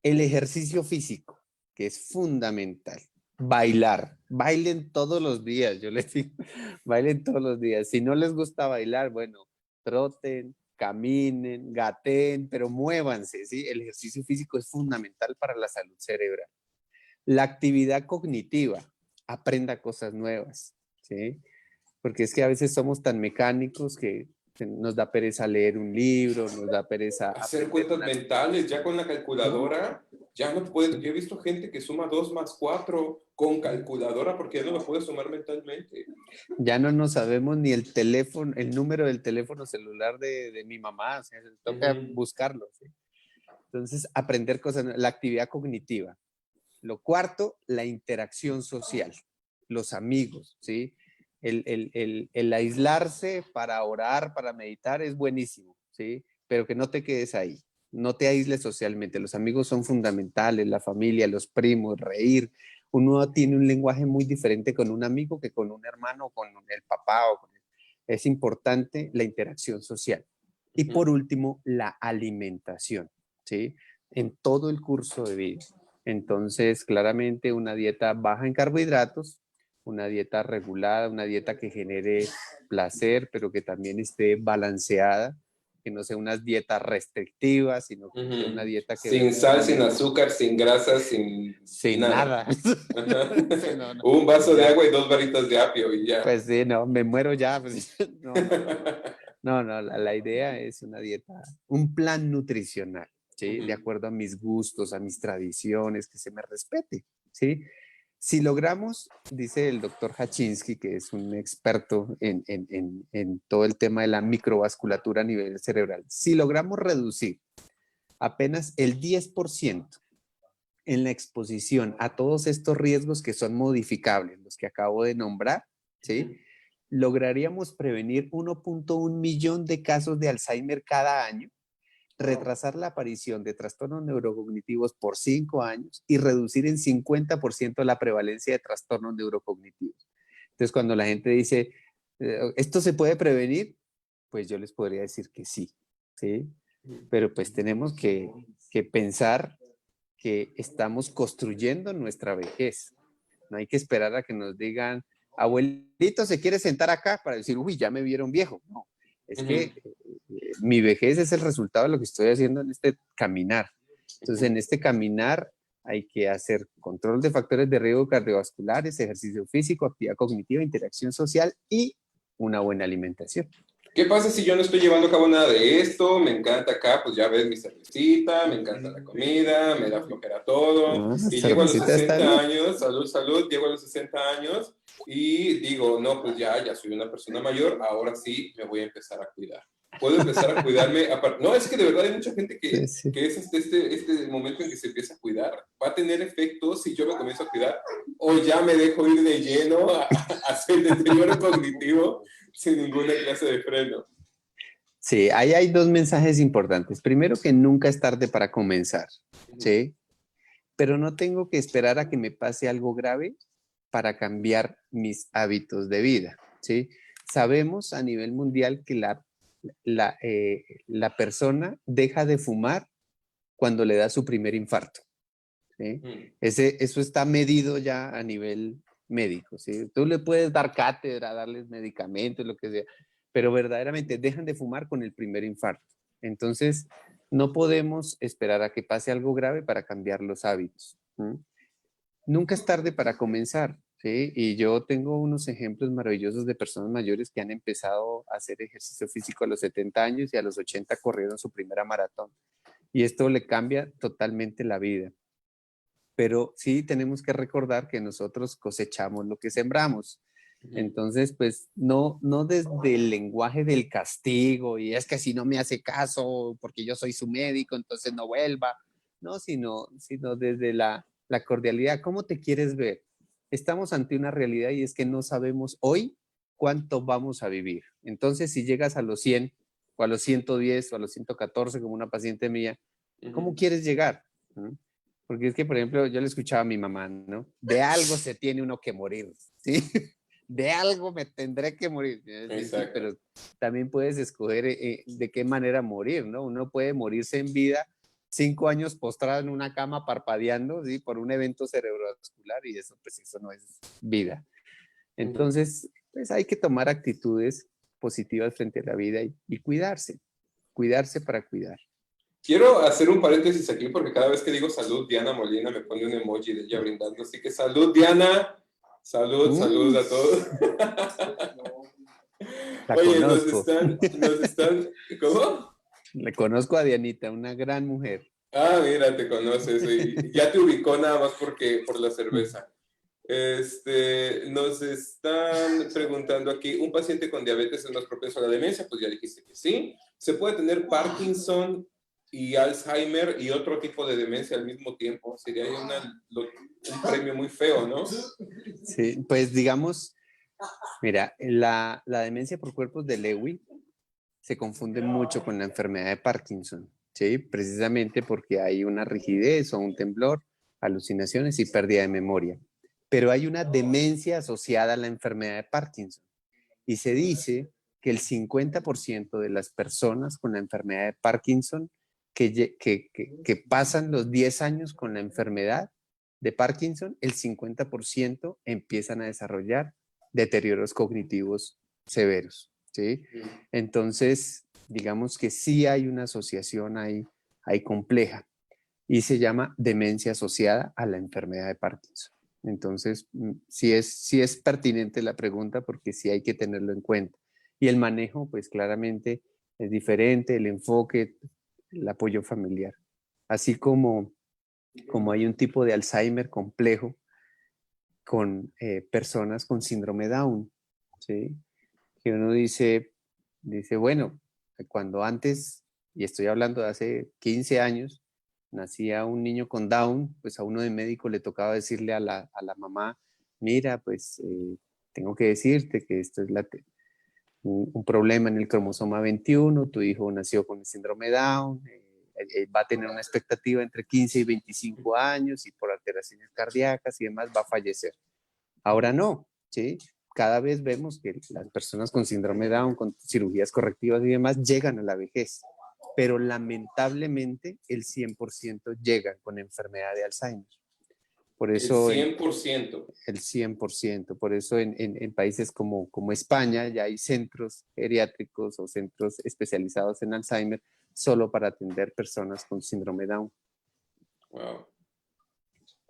El ejercicio físico, que es fundamental. Bailar, bailen todos los días, yo les digo, bailen todos los días. Si no les gusta bailar, bueno, troten, caminen, gateen, pero muévanse, ¿sí? El ejercicio físico es fundamental para la salud cerebral. La actividad cognitiva, aprenda cosas nuevas, ¿sí? Porque es que a veces somos tan mecánicos que nos da pereza leer un libro, nos da pereza Hacer aprender cuentas una... mentales, ya con la calculadora, ya no puede. Yo he visto gente que suma 2 más 4 con calculadora porque ya no lo puede sumar mentalmente. Ya no nos sabemos ni el teléfono, el número del teléfono celular de mi mamá, o sea, toca buscarlo, ¿sí? Entonces, aprender cosas, la actividad cognitiva. Lo cuarto, la interacción social, los amigos, ¿sí? El aislarse para orar, para meditar es buenísimo, ¿sí? Pero que no te quedes ahí, no te aísles socialmente. Los amigos son fundamentales, la familia, los primos, reír. Uno tiene un lenguaje muy diferente con un amigo que con un hermano, con el papá. Es importante la interacción social. Y por último, la alimentación, ¿sí? En todo el curso de vida. Entonces, claramente una dieta baja en carbohidratos, una dieta regulada, una dieta que genere placer, pero que también esté balanceada, que no sea unas dietas restrictivas, sino que sea una dieta que Sin sal, sin verdaderamente... azúcar, sin grasas, sin Sin nada. nada. Sí, no, no. Un vaso de Ya, agua y 2 varitas de apio y ya. pues sí, no, me muero ya. Pues, no, no, no, no. No, no, la idea es una dieta, un plan nutricional, ¿sí? De acuerdo a mis gustos, a mis tradiciones, que se me respete, ¿sí? Si logramos, dice el doctor Hachinsky, que es un experto en todo el tema de la microvasculatura a nivel cerebral, si logramos reducir apenas el 10% en la exposición a todos estos riesgos que son modificables, los que acabo de nombrar, ¿sí? Lograríamos prevenir 1.1 millón de casos de Alzheimer cada año, retrasar la aparición de trastornos neurocognitivos por 5 años y reducir en 50% la prevalencia de trastornos neurocognitivos. Entonces, cuando la gente dice, ¿esto se puede prevenir? Pues yo les podría decir que sí, ¿sí? Pero pues tenemos que pensar que estamos construyendo nuestra vejez. No hay que esperar a que nos digan, abuelito, ¿se quiere sentar acá? Para decir, uy, ya me vieron viejo. No, es que mi vejez es el resultado de lo que estoy haciendo en este caminar. Entonces, en este caminar hay que hacer control de factores de riesgo cardiovasculares, ejercicio físico, actividad cognitiva, interacción social y una buena alimentación. ¿Qué pasa si yo no estoy llevando a cabo nada de esto? Me encanta acá, pues ya ves mi cervecita, me encanta la comida, me da flojera todo. Ah, Y llego a los cervecita está 60 bien. años, salud, salud, llego a los 60 años y digo, no, pues ya soy una persona mayor, ahora sí me voy a empezar a cuidar. Puedo empezar a cuidarme. No, es que de verdad hay mucha gente Sí, sí. que es este momento en que se empieza a cuidar. Va a tener efectos si yo me comienzo a cuidar o ya me dejo ir de lleno a hacer el deterioro cognitivo sin ninguna clase de freno. Sí, ahí hay dos mensajes importantes. Primero, que nunca es tarde para comenzar, ¿sí? Pero no tengo que esperar a que me pase algo grave para cambiar mis hábitos de vida, ¿sí? Sabemos a nivel mundial que la persona deja de fumar cuando le da su primer infarto, ¿sí? Eso está medido ya a nivel médico, ¿sí? Tú le puedes dar cátedra, darles medicamentos, lo que sea, pero verdaderamente dejan de fumar con el primer infarto. Entonces, no podemos esperar a que pase algo grave para cambiar los hábitos. Nunca es tarde para comenzar, ¿sí? Y yo tengo unos ejemplos maravillosos de personas mayores que han empezado a hacer ejercicio físico a los 70 años y a los 80 corrieron su primera maratón. Y esto le cambia totalmente la vida. Pero sí tenemos que recordar que nosotros cosechamos lo que sembramos. Entonces, pues no desde el lenguaje del castigo y es que si no me hace caso porque yo soy su médico, entonces no vuelva. No, sino desde la cordialidad. ¿Cómo te quieres ver? Estamos ante una realidad y es que no sabemos hoy cuánto vamos a vivir. Entonces, si llegas a los 100 o a los 110 o a los 114 como una paciente mía, ¿cómo quieres llegar? Porque es que, por ejemplo, yo le escuchaba a mi mamá, ¿no? De algo se tiene uno que morir, ¿sí? De algo me tendré que morir. Sí, sí, pero también puedes escoger de qué manera morir, ¿no? Uno puede morirse en vida 5 años postrado en una cama parpadeando, ¿sí? Por un evento cerebrovascular y eso, pues eso no es vida. Entonces, pues hay que tomar actitudes positivas frente a la vida y cuidarse. cuidarse para cuidar. Quiero hacer un paréntesis aquí porque cada vez que digo salud, Diana Molina me pone un emoji de ella brindando. Así que salud, Diana. Salud, salud a todos. La Oye, conozco. nos están, ¿cómo? Le conozco a Dianita, una gran mujer. Ah, mira, te conoces. Y ya te ubicó nada más por la cerveza. Nos están preguntando aquí, ¿un paciente con diabetes es más propenso a la demencia? Pues ya dijiste que sí. ¿Se puede tener Parkinson y Alzheimer y otro tipo de demencia al mismo tiempo? Sería ahí un premio muy feo, ¿no? Sí, pues digamos, mira, la demencia por cuerpos de Lewy se confunde mucho con la enfermedad de Parkinson, ¿sí? Precisamente porque hay una rigidez o un temblor, alucinaciones y pérdida de memoria. Pero hay una demencia asociada a la enfermedad de Parkinson. Y se dice que el 50% de las personas con la enfermedad de Parkinson que pasan los 10 años con la enfermedad de Parkinson, el 50% empiezan a desarrollar deterioros cognitivos severos, ¿sí? Entonces, digamos que sí hay una asociación ahí compleja y se llama demencia asociada a la enfermedad de Parkinson. Entonces, sí es pertinente la pregunta porque sí hay que tenerlo en cuenta. Y el manejo, pues claramente es diferente, el enfoque, el apoyo familiar. Así como hay un tipo de Alzheimer complejo con personas con síndrome Down, ¿sí? Que uno dice, bueno, cuando antes, y estoy hablando de hace 15 años, nacía un niño con Down, pues a uno de médico le tocaba decirle a la mamá, mira, pues tengo que decirte que esto es un problema en el cromosoma 21, tu hijo nació con el síndrome Down, va a tener una expectativa entre 15 y 25 años y por alteraciones cardíacas y demás va a fallecer. Ahora no, ¿sí? Cada vez vemos que las personas con síndrome Down, con cirugías correctivas y demás, llegan a la vejez, pero lamentablemente el 100% llegan con enfermedad de Alzheimer. Por El eso 100%. el 100%, por eso en países como España ya hay centros geriátricos o centros especializados en Alzheimer solo para atender personas con síndrome Down. Wow.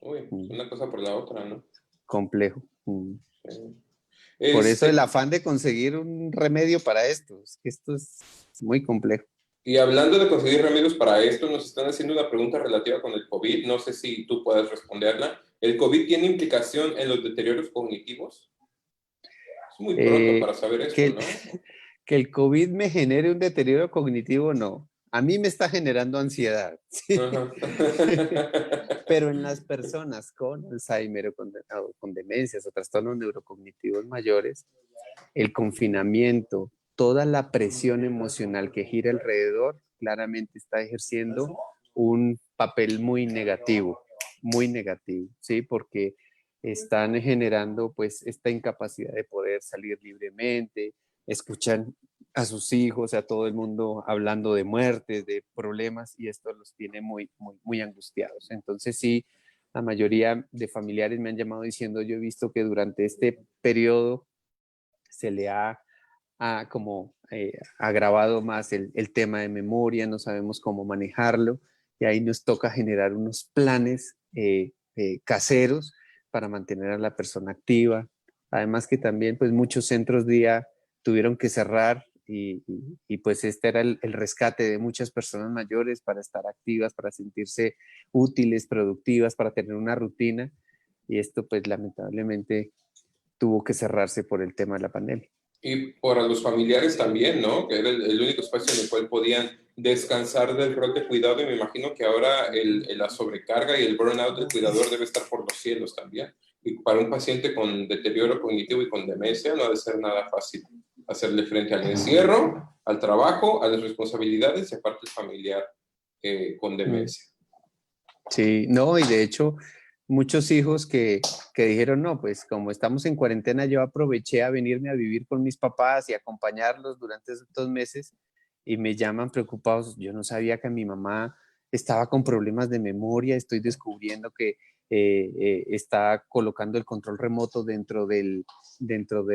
Uy, una cosa por la otra, ¿no? Complejo. Sí. Por eso el afán de conseguir un remedio para esto. Esto es muy complejo. Y hablando de conseguir remedios para esto, nos están haciendo una pregunta relativa con el COVID. No sé si tú puedes responderla. ¿El COVID tiene implicación en los deterioros cognitivos? Es muy pronto para saber eso, que, ¿no? que el COVID me genere un deterioro cognitivo, no. A mí me está generando ansiedad. ¿Sí? Pero en las personas con Alzheimer o con demencias o trastornos neurocognitivos mayores, el confinamiento, toda la presión emocional que gira alrededor, claramente está ejerciendo un papel muy negativo, ¿sí? Porque están generando pues esta incapacidad de poder salir libremente, escuchan a sus hijos, a todo el mundo hablando de muertes, de problemas, y esto los tiene muy angustiados. Entonces sí, la mayoría de familiares me han llamado diciendo, yo he visto que durante este periodo se le ha como agravado más el tema de memoria, no sabemos cómo manejarlo y ahí nos toca generar unos planes caseros para mantener a la persona activa. Además que también pues muchos centros día tuvieron que cerrar y pues este era el rescate de muchas personas mayores para estar activas, para sentirse útiles, productivas, para tener una rutina y esto pues lamentablemente tuvo que cerrarse por el tema de la pandemia. Y para los familiares también, ¿no? Que era el único espacio en el cual podían descansar del rol de cuidado y me imagino que ahora la sobrecarga y el burnout del cuidador debe estar por los cielos también. Y para un paciente con deterioro cognitivo y con demencia no ha de ser nada fácil hacerle frente al encierro, al trabajo, a las responsabilidades y aparte el familiar con demencia. Sí, no, y de hecho muchos hijos que dijeron, no, pues como estamos en cuarentena, yo aproveché a venirme a vivir con mis papás y acompañarlos durante estos meses y me llaman preocupados. Yo no sabía que mi mamá estaba con problemas de memoria, estoy descubriendo que está colocando el control remoto dentro de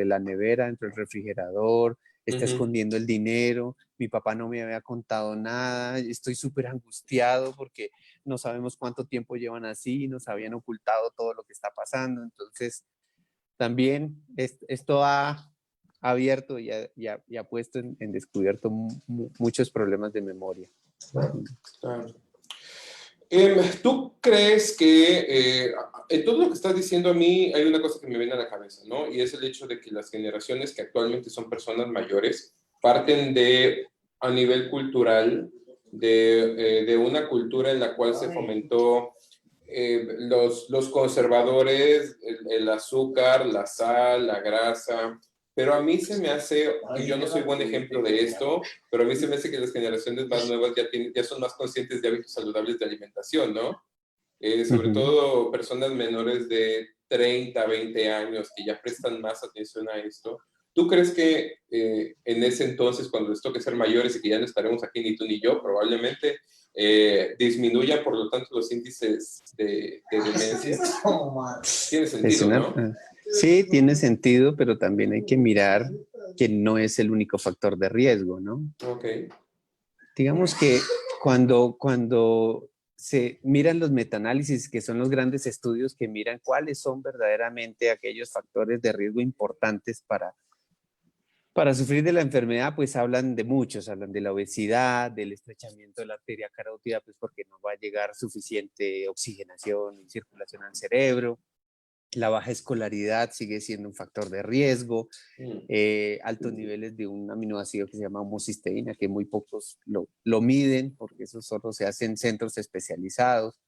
la nevera, dentro del refrigerador, está escondiendo el dinero, mi papá no me había contado nada, estoy súper angustiado porque no sabemos cuánto tiempo llevan así, nos habían ocultado todo lo que está pasando. Entonces, también esto ha abierto y ha puesto en descubierto muchos problemas de memoria. Claro. ¿Tú crees que en todo lo que estás diciendo a mí hay una cosa que me viene a la cabeza, ¿no? Y es el hecho de que las generaciones que actualmente son personas mayores parten de, a nivel cultural, de una cultura en la cual se fomentó los conservadores, el azúcar, la sal, la grasa, pero a mí se me hace, y yo no soy buen ejemplo de esto, pero a mí se me hace que las generaciones más nuevas ya son más conscientes de hábitos saludables de alimentación, ¿no? Sobre todo personas menores de 30, 20 años que ya prestan más atención a esto. ¿Tú crees que en ese entonces, cuando les toque ser mayores y que ya no estaremos aquí ni tú ni yo, probablemente disminuyan, por lo tanto, los índices de demencia? Tiene sentido, ¿no? Sí, tiene sentido, pero también hay que mirar que no es el único factor de riesgo, ¿no? Ok. Digamos que cuando se miran los metaanálisis, que son los grandes estudios que miran cuáles son verdaderamente aquellos factores de riesgo importantes para sufrir de la enfermedad, pues hablan de muchos, hablan de la obesidad, del estrechamiento de la arteria carótida, pues porque no va a llegar suficiente oxigenación y circulación al cerebro. La baja escolaridad sigue siendo un factor de riesgo, altos niveles de un aminoácido que se llama homocisteína, que muy pocos lo miden, porque eso solo se hace en centros especializados,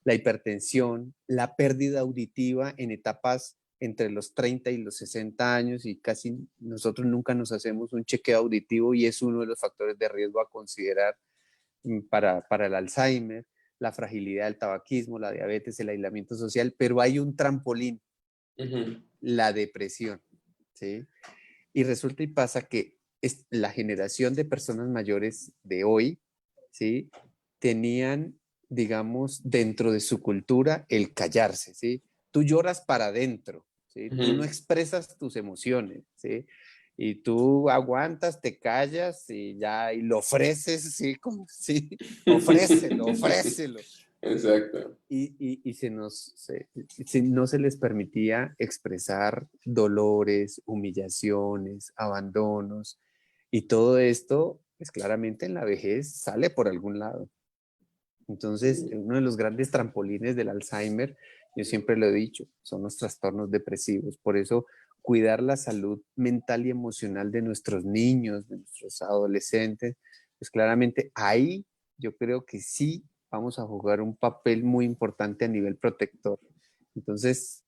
la hipertensión, la pérdida auditiva en etapas entre los 30 y los 60 años, y casi nosotros nunca nos hacemos un chequeo auditivo y es uno de los factores de riesgo a considerar para el Alzheimer, la fragilidad del tabaquismo, la diabetes, el aislamiento social, pero hay un trampolín, la depresión, ¿sí? Y resulta y pasa que la generación de personas mayores de hoy, ¿sí? Tenían, digamos, dentro de su cultura el callarse, ¿sí? Tú lloras para adentro, ¿sí? Tú no expresas tus emociones, ¿sí? Y tú aguantas, te callas y ya, y lo ofreces, ¿sí? Como, sí, ofrécelo. Exacto. Y no se les permitía expresar dolores, humillaciones, abandonos, y todo esto, pues claramente en la vejez sale por algún lado. Entonces, uno de los grandes trampolines del Alzheimer, yo siempre lo he dicho, son los trastornos depresivos. Por eso, cuidar la salud mental y emocional de nuestros niños, de nuestros adolescentes, pues claramente ahí yo creo que sí vamos a jugar un papel muy importante a nivel protector. Entonces,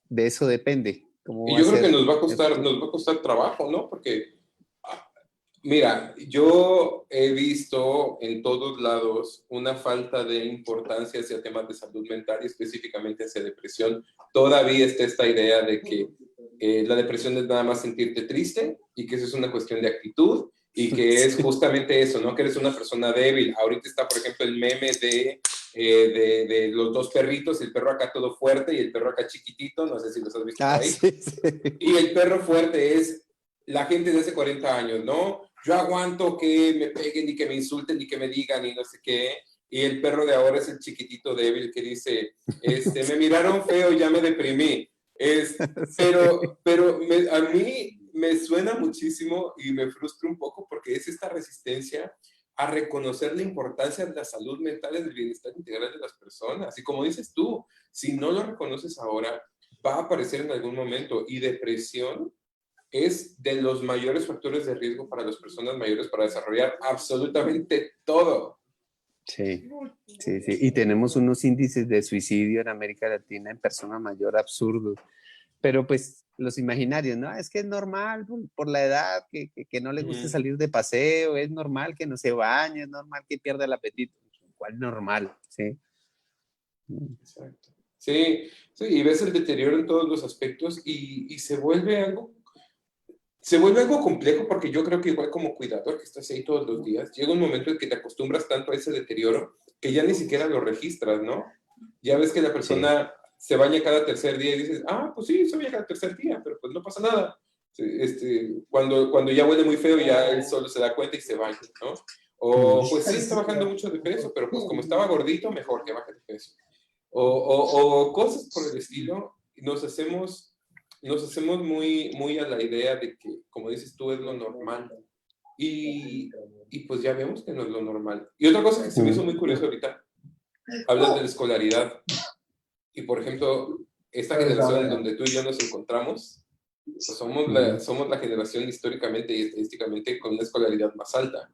de eso depende. ¿Cómo Y va a yo creo que ser nos va a el costar, futuro? nos va a costar trabajo, ¿no? Porque mira, yo he visto en todos lados una falta de importancia hacia temas de salud mental y específicamente hacia depresión. Todavía está esta idea de que la depresión es nada más sentirte triste y que eso es una cuestión de actitud y que es justamente eso, ¿no? Que eres una persona débil. Ahorita está, por ejemplo, el meme de los dos perritos, el perro acá todo fuerte y el perro acá chiquitito, no sé si los has visto por ahí. Sí, sí. Y el perro fuerte es la gente de hace 40 años, ¿no? Yo aguanto que me peguen y que me insulten y que me digan y no sé qué. Y el perro de ahora es el chiquitito débil que dice, me miraron feo, ya me deprimí. Pero a mí me suena muchísimo y me frustra un poco porque es esta resistencia a reconocer la importancia de la salud mental y del bienestar integral de las personas. Y como dices tú, si no lo reconoces ahora, va a aparecer en algún momento. Y depresión es de los mayores factores de riesgo para las personas mayores para desarrollar absolutamente todo. Sí, sí, sí. Y tenemos unos índices de suicidio en América Latina en persona mayor absurdos. Pero pues los imaginarios, ¿no? Es que es normal por la edad que no le guste salir de paseo, es normal que no se bañe, es normal que pierda el apetito. ¿Cuál normal? Sí. Exacto. Sí, sí, y ves el deterioro en todos los aspectos y se vuelve algo complejo porque yo creo que igual como cuidador que estás ahí todos los días, llega un momento en que te acostumbras tanto a ese deterioro que ya ni siquiera lo registras, ¿no? Ya ves que la persona se baña cada tercer día y dices, ah, pues sí, se baña cada tercer día, pero pues no pasa nada. cuando ya huele muy feo, ya él solo se da cuenta y se baña, ¿no? O pues sí, está bajando mucho de peso, pero pues como estaba gordito, mejor que baje de peso. O cosas por el estilo, nos hacemos muy a la idea de que, como dices tú, es lo normal. Y pues ya vemos que no es lo normal. Y otra cosa que se me hizo muy curioso ahorita, hablas de la escolaridad. Y por ejemplo, esta generación en donde tú y yo nos encontramos, pues somos la generación históricamente y estadísticamente con una escolaridad más alta,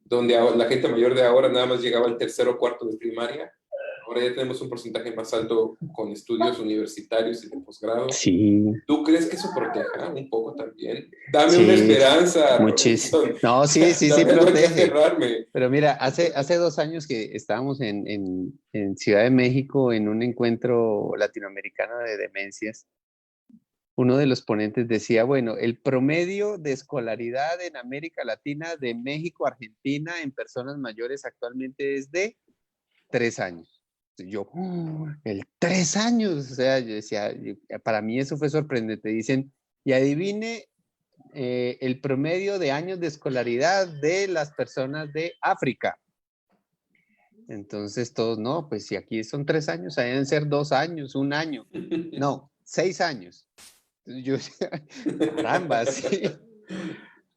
donde la gente mayor de ahora nada más llegaba al tercero o cuarto de primaria. Ahora ya tenemos un porcentaje más alto con estudios universitarios y de posgrado. Sí, ¿Tú crees que eso proteja un poco también? Dame una sí, esperanza, muchísimo. Robinson. No, sí, sí, sí Dame algo que protege. aferrarme. Pero mira, hace 2 años que estábamos en Ciudad de México en un encuentro latinoamericano de demencias. Uno de los ponentes decía, bueno, el promedio de escolaridad en América Latina de México a Argentina en personas mayores actualmente es de 3 años. Yo, el 3 años, o sea, yo decía, para mí eso fue sorprendente. Dicen, y adivine el promedio de años de escolaridad de las personas de África. Entonces todos, no, pues si aquí son 3 años, deben ser 2 años, un año. No, 6 años. Yo decía, caramba, sí.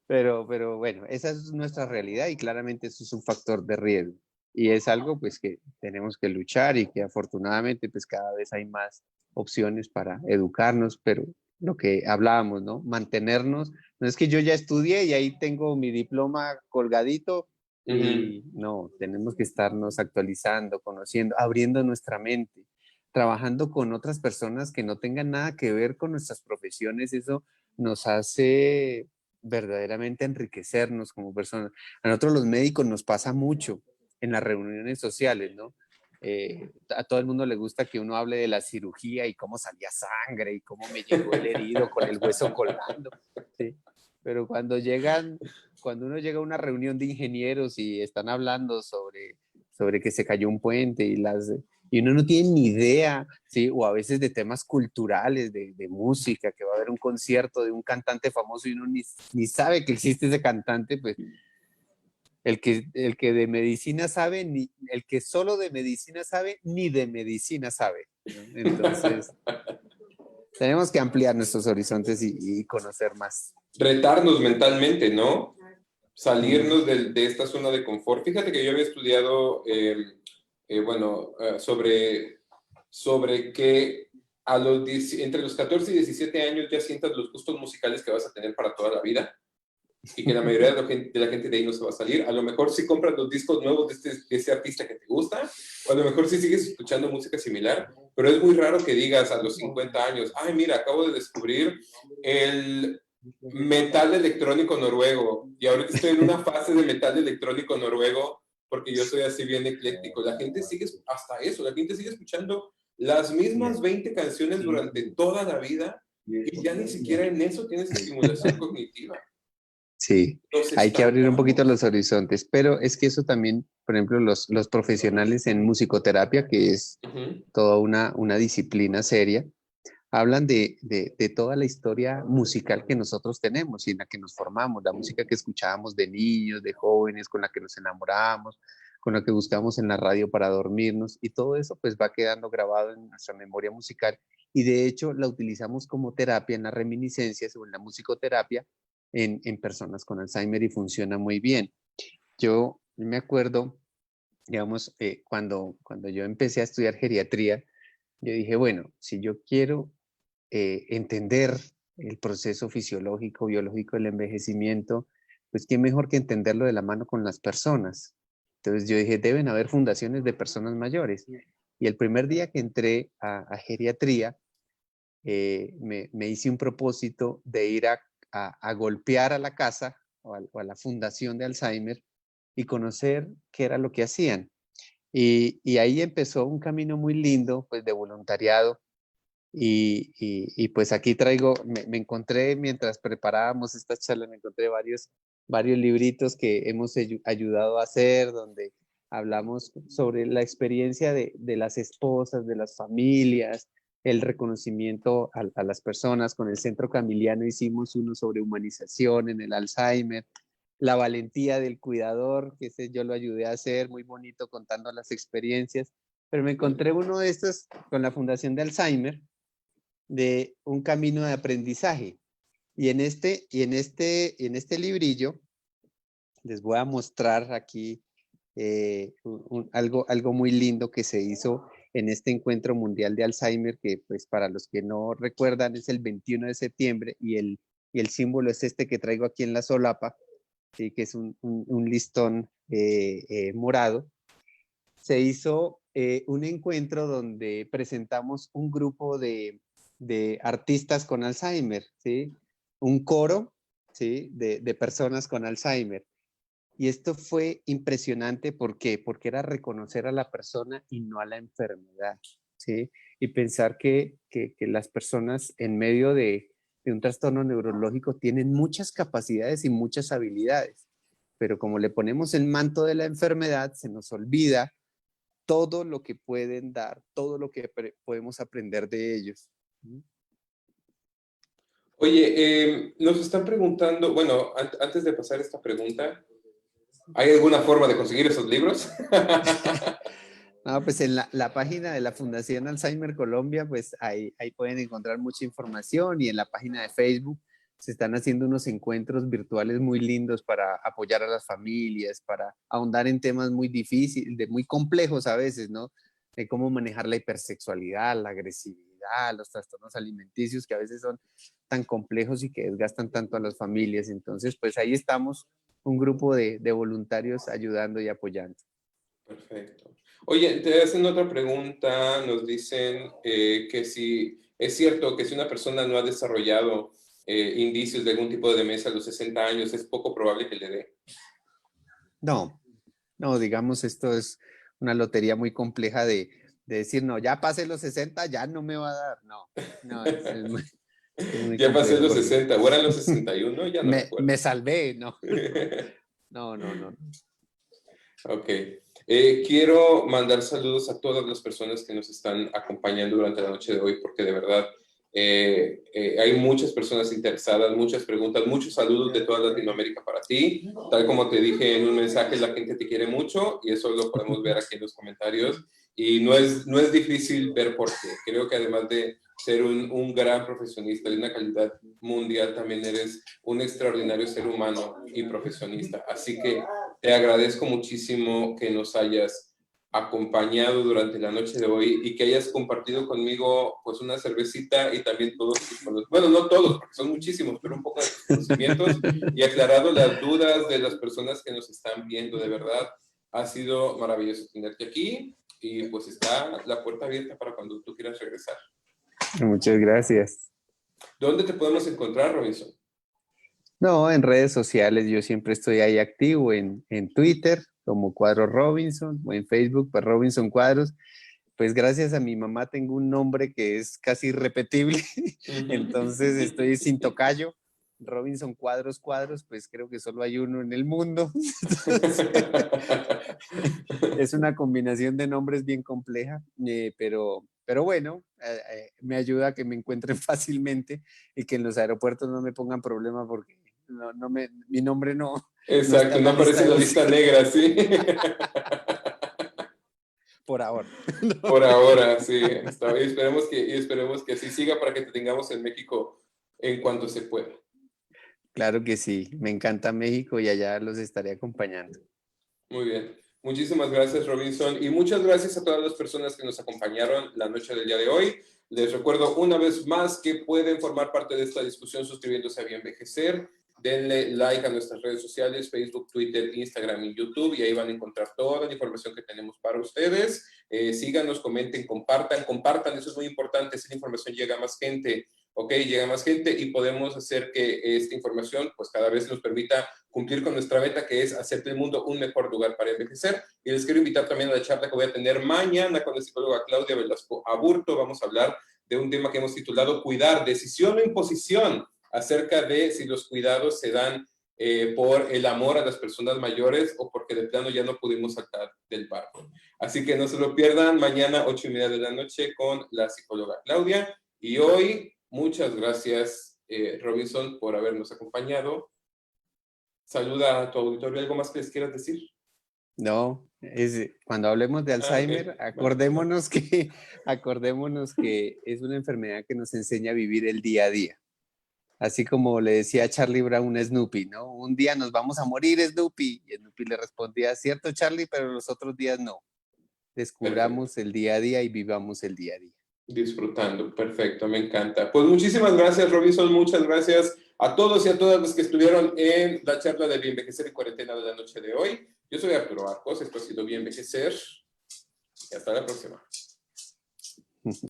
Pero bueno, esa es nuestra realidad y claramente eso es un factor de riesgo. Y es algo pues que tenemos que luchar y que afortunadamente pues cada vez hay más opciones para educarnos, pero lo que hablábamos, ¿no? Mantenernos, no es que yo ya estudié y ahí tengo mi diploma colgadito y no, tenemos que estarnos actualizando, conociendo, abriendo nuestra mente, trabajando con otras personas que no tengan nada que ver con nuestras profesiones, eso nos hace verdaderamente enriquecernos como personas. A nosotros los médicos nos pasa mucho en las reuniones sociales, ¿no? A todo el mundo le gusta que uno hable de la cirugía y cómo salía sangre y cómo me llegó el herido con el hueso colgando, ¿sí? Pero cuando uno llega a una reunión de ingenieros y están hablando sobre que se cayó un puente y uno no tiene ni idea, ¿sí? O a veces de temas culturales, de música, que va a haber un concierto de un cantante famoso y uno ni sabe que existe ese cantante, pues el que de medicina sabe, el que solo de medicina sabe, ni de medicina sabe, ¿no? Entonces, tenemos que ampliar nuestros horizontes y conocer más. Retarnos mentalmente, ¿no? Salirnos de esta zona de confort. Fíjate que yo había estudiado, sobre que entre los 14 y 17 años ya sientas los gustos musicales que vas a tener para toda la vida y que la mayoría de la gente de ahí no se va a salir. A lo mejor sí compras los discos nuevos de ese artista que te gusta, o a lo mejor sí sigues escuchando música similar, pero es muy raro que digas a los 50 años, ay, mira, acabo de descubrir el metal electrónico noruego y ahorita estoy en una fase de metal electrónico noruego porque yo soy así bien ecléctico. La gente sigue, hasta eso, la gente sigue escuchando las mismas 20 canciones durante toda la vida y ya ni siquiera en eso tienes estimulación cognitiva. Sí, Nos hay que abrir un poquito estancamos. los horizontes, pero es que eso también, por ejemplo, los profesionales en musicoterapia, que es toda una disciplina seria, hablan de toda la historia musical que nosotros tenemos y en la que nos formamos, la música que escuchábamos de niños, de jóvenes, con la que nos enamoramos, con la que buscamos en la radio para dormirnos, y todo eso pues va quedando grabado en nuestra memoria musical y de hecho la utilizamos como terapia en las reminiscencias o en la musicoterapia en personas con Alzheimer y funciona muy bien. Yo me acuerdo, digamos, cuando yo empecé a estudiar geriatría, yo dije, bueno, si yo quiero entender el proceso fisiológico, biológico del envejecimiento, pues qué mejor que entenderlo de la mano con las personas. Entonces yo dije, deben haber fundaciones de personas mayores. Y el primer día que entré a geriatría, me hice un propósito de ir a golpear a la casa o a la fundación de Alzheimer y conocer qué era lo que hacían. Y ahí empezó un camino muy lindo, pues de voluntariado. Y pues aquí traigo, me encontré mientras preparábamos esta charla, me encontré varios libritos que hemos ayudado a hacer, donde hablamos sobre la experiencia de las esposas, de las familias, el reconocimiento a las personas. Con el Centro Camiliano hicimos uno sobre humanización en el Alzheimer, la valentía del cuidador, que ese yo lo ayudé a hacer, muy bonito contando las experiencias, pero me encontré uno de estos con la Fundación de Alzheimer, de un camino de aprendizaje. Y en este librillo les voy a mostrar aquí algo muy lindo que se hizo en este encuentro mundial de Alzheimer, que pues para los que no recuerdan es el 21 de septiembre y el símbolo es este que traigo aquí en la solapa, ¿sí? Que es un listón morado. Se hizo un encuentro donde presentamos un grupo de artistas con Alzheimer, ¿sí? Un coro, ¿sí? de personas con Alzheimer. Y esto fue impresionante, ¿por qué? Porque era reconocer a la persona y no a la enfermedad, ¿sí? Y pensar que las personas en medio de un trastorno neurológico tienen muchas capacidades y muchas habilidades, pero como le ponemos el manto de la enfermedad, se nos olvida todo lo que pueden dar, todo lo que podemos aprender de ellos. Oye, nos están preguntando, bueno, antes de pasar esta pregunta, ¿hay alguna forma de conseguir esos libros? No, pues en la página de la Fundación Alzheimer Colombia, pues ahí pueden encontrar mucha información, y en la página de Facebook se están haciendo unos encuentros virtuales muy lindos para apoyar a las familias, para ahondar en temas muy difíciles, muy complejos a veces, ¿no? De cómo manejar la hipersexualidad, la agresividad, los trastornos alimenticios que a veces son tan complejos y que desgastan tanto a las familias. Entonces, pues ahí estamos, un grupo de voluntarios ayudando y apoyando. Perfecto. Oye, te hacen otra pregunta, nos dicen que si es cierto que si una persona no ha desarrollado indicios de algún tipo de demencia a los 60 años, es poco probable que le dé. No, no, digamos, esto es una lotería muy compleja de decir, no, ya pasé los 60, ya no me va a dar. No, no, es muy Ya pasé complejo los porque 60, ¿o eran los 61? Ya no recuerdo. me salvé, no. No, no, no. Ok. Quiero mandar saludos a todas las personas que nos están acompañando durante la noche de hoy, porque de verdad hay muchas personas interesadas, muchas preguntas, muchos saludos de toda Latinoamérica para ti. Tal como te dije en un mensaje, la gente te quiere mucho y eso lo podemos ver aquí en los comentarios. Y no es difícil ver por qué. Creo que además de ser un gran profesionista de una calidad mundial, también eres un extraordinario ser humano y profesionista. Así que te agradezco muchísimo que nos hayas acompañado durante la noche de hoy y que hayas compartido conmigo pues una cervecita y también todos tus conocimientos, bueno, no todos, porque son muchísimos, pero un poco de tus conocimientos y aclarado las dudas de las personas que nos están viendo. De verdad, ha sido maravilloso tenerte aquí y pues está la puerta abierta para cuando tú quieras regresar. Muchas gracias. ¿Dónde te podemos encontrar, Robinson? No, en redes sociales yo siempre estoy ahí activo, en Twitter como Cuadros Robinson, o en Facebook pues Robinson Cuadros. Pues gracias a mi mamá tengo un nombre que es casi irrepetible, entonces estoy sin tocayo. Robinson Cuadros, pues creo que solo hay uno en el mundo. Entonces, es una combinación de nombres bien compleja, pero bueno, me ayuda a que me encuentren fácilmente y que en los aeropuertos no me pongan problema porque mi nombre no está Exacto, en no la lista aparece de en la lista negra, sí. por ahora. Por ahora, sí. Está bien. Esperemos que así siga para que te tengamos en México en cuanto se pueda. Claro que sí, me encanta México y allá los estaré acompañando. Muy bien. Muchísimas gracias, Robinson. Y muchas gracias a todas las personas que nos acompañaron la noche del día de hoy. Les recuerdo una vez más que pueden formar parte de esta discusión suscribiéndose a Bienvejecer. Denle like a nuestras redes sociales, Facebook, Twitter, Instagram y YouTube, y ahí van a encontrar toda la información que tenemos para ustedes. Síganos, comenten, compartan, eso es muy importante, esa información llega a más gente, ¿ok? Llega a más gente y podemos hacer que esta información pues cada vez nos permita cumplir con nuestra meta, que es hacer del mundo un mejor lugar para envejecer. Y les quiero invitar también a la charla que voy a tener mañana con la psicóloga Claudia Velasco Aburto. Vamos a hablar de un tema que hemos titulado Cuidar, decisión o imposición, acerca de si los cuidados se dan por el amor a las personas mayores o porque de plano ya no pudimos saltar del barco. Así que no se lo pierdan, mañana 8:30 de la noche con la psicóloga Claudia. Y hoy, muchas gracias, Robinson, por habernos acompañado. Saluda a tu auditorio. ¿Algo más que les quieras decir? No, cuando hablemos de Alzheimer, Ok. acordémonos que es una enfermedad que nos enseña a vivir el día a día. Así como le decía Charlie Brown a Snoopy, ¿no? Un día nos vamos a morir, Snoopy. Y Snoopy le respondía, cierto, Charlie, pero los otros días no. Perfecto. Descubramos el día a día y vivamos el día a día. Disfrutando, perfecto, me encanta. Pues muchísimas gracias, Robinson, muchas gracias a todos y a todas los que estuvieron en la charla de Bienvejecer en Cuarentena de la noche de hoy. Yo soy Arturo Arcos, esto ha sido Bienvejecer y hasta la próxima.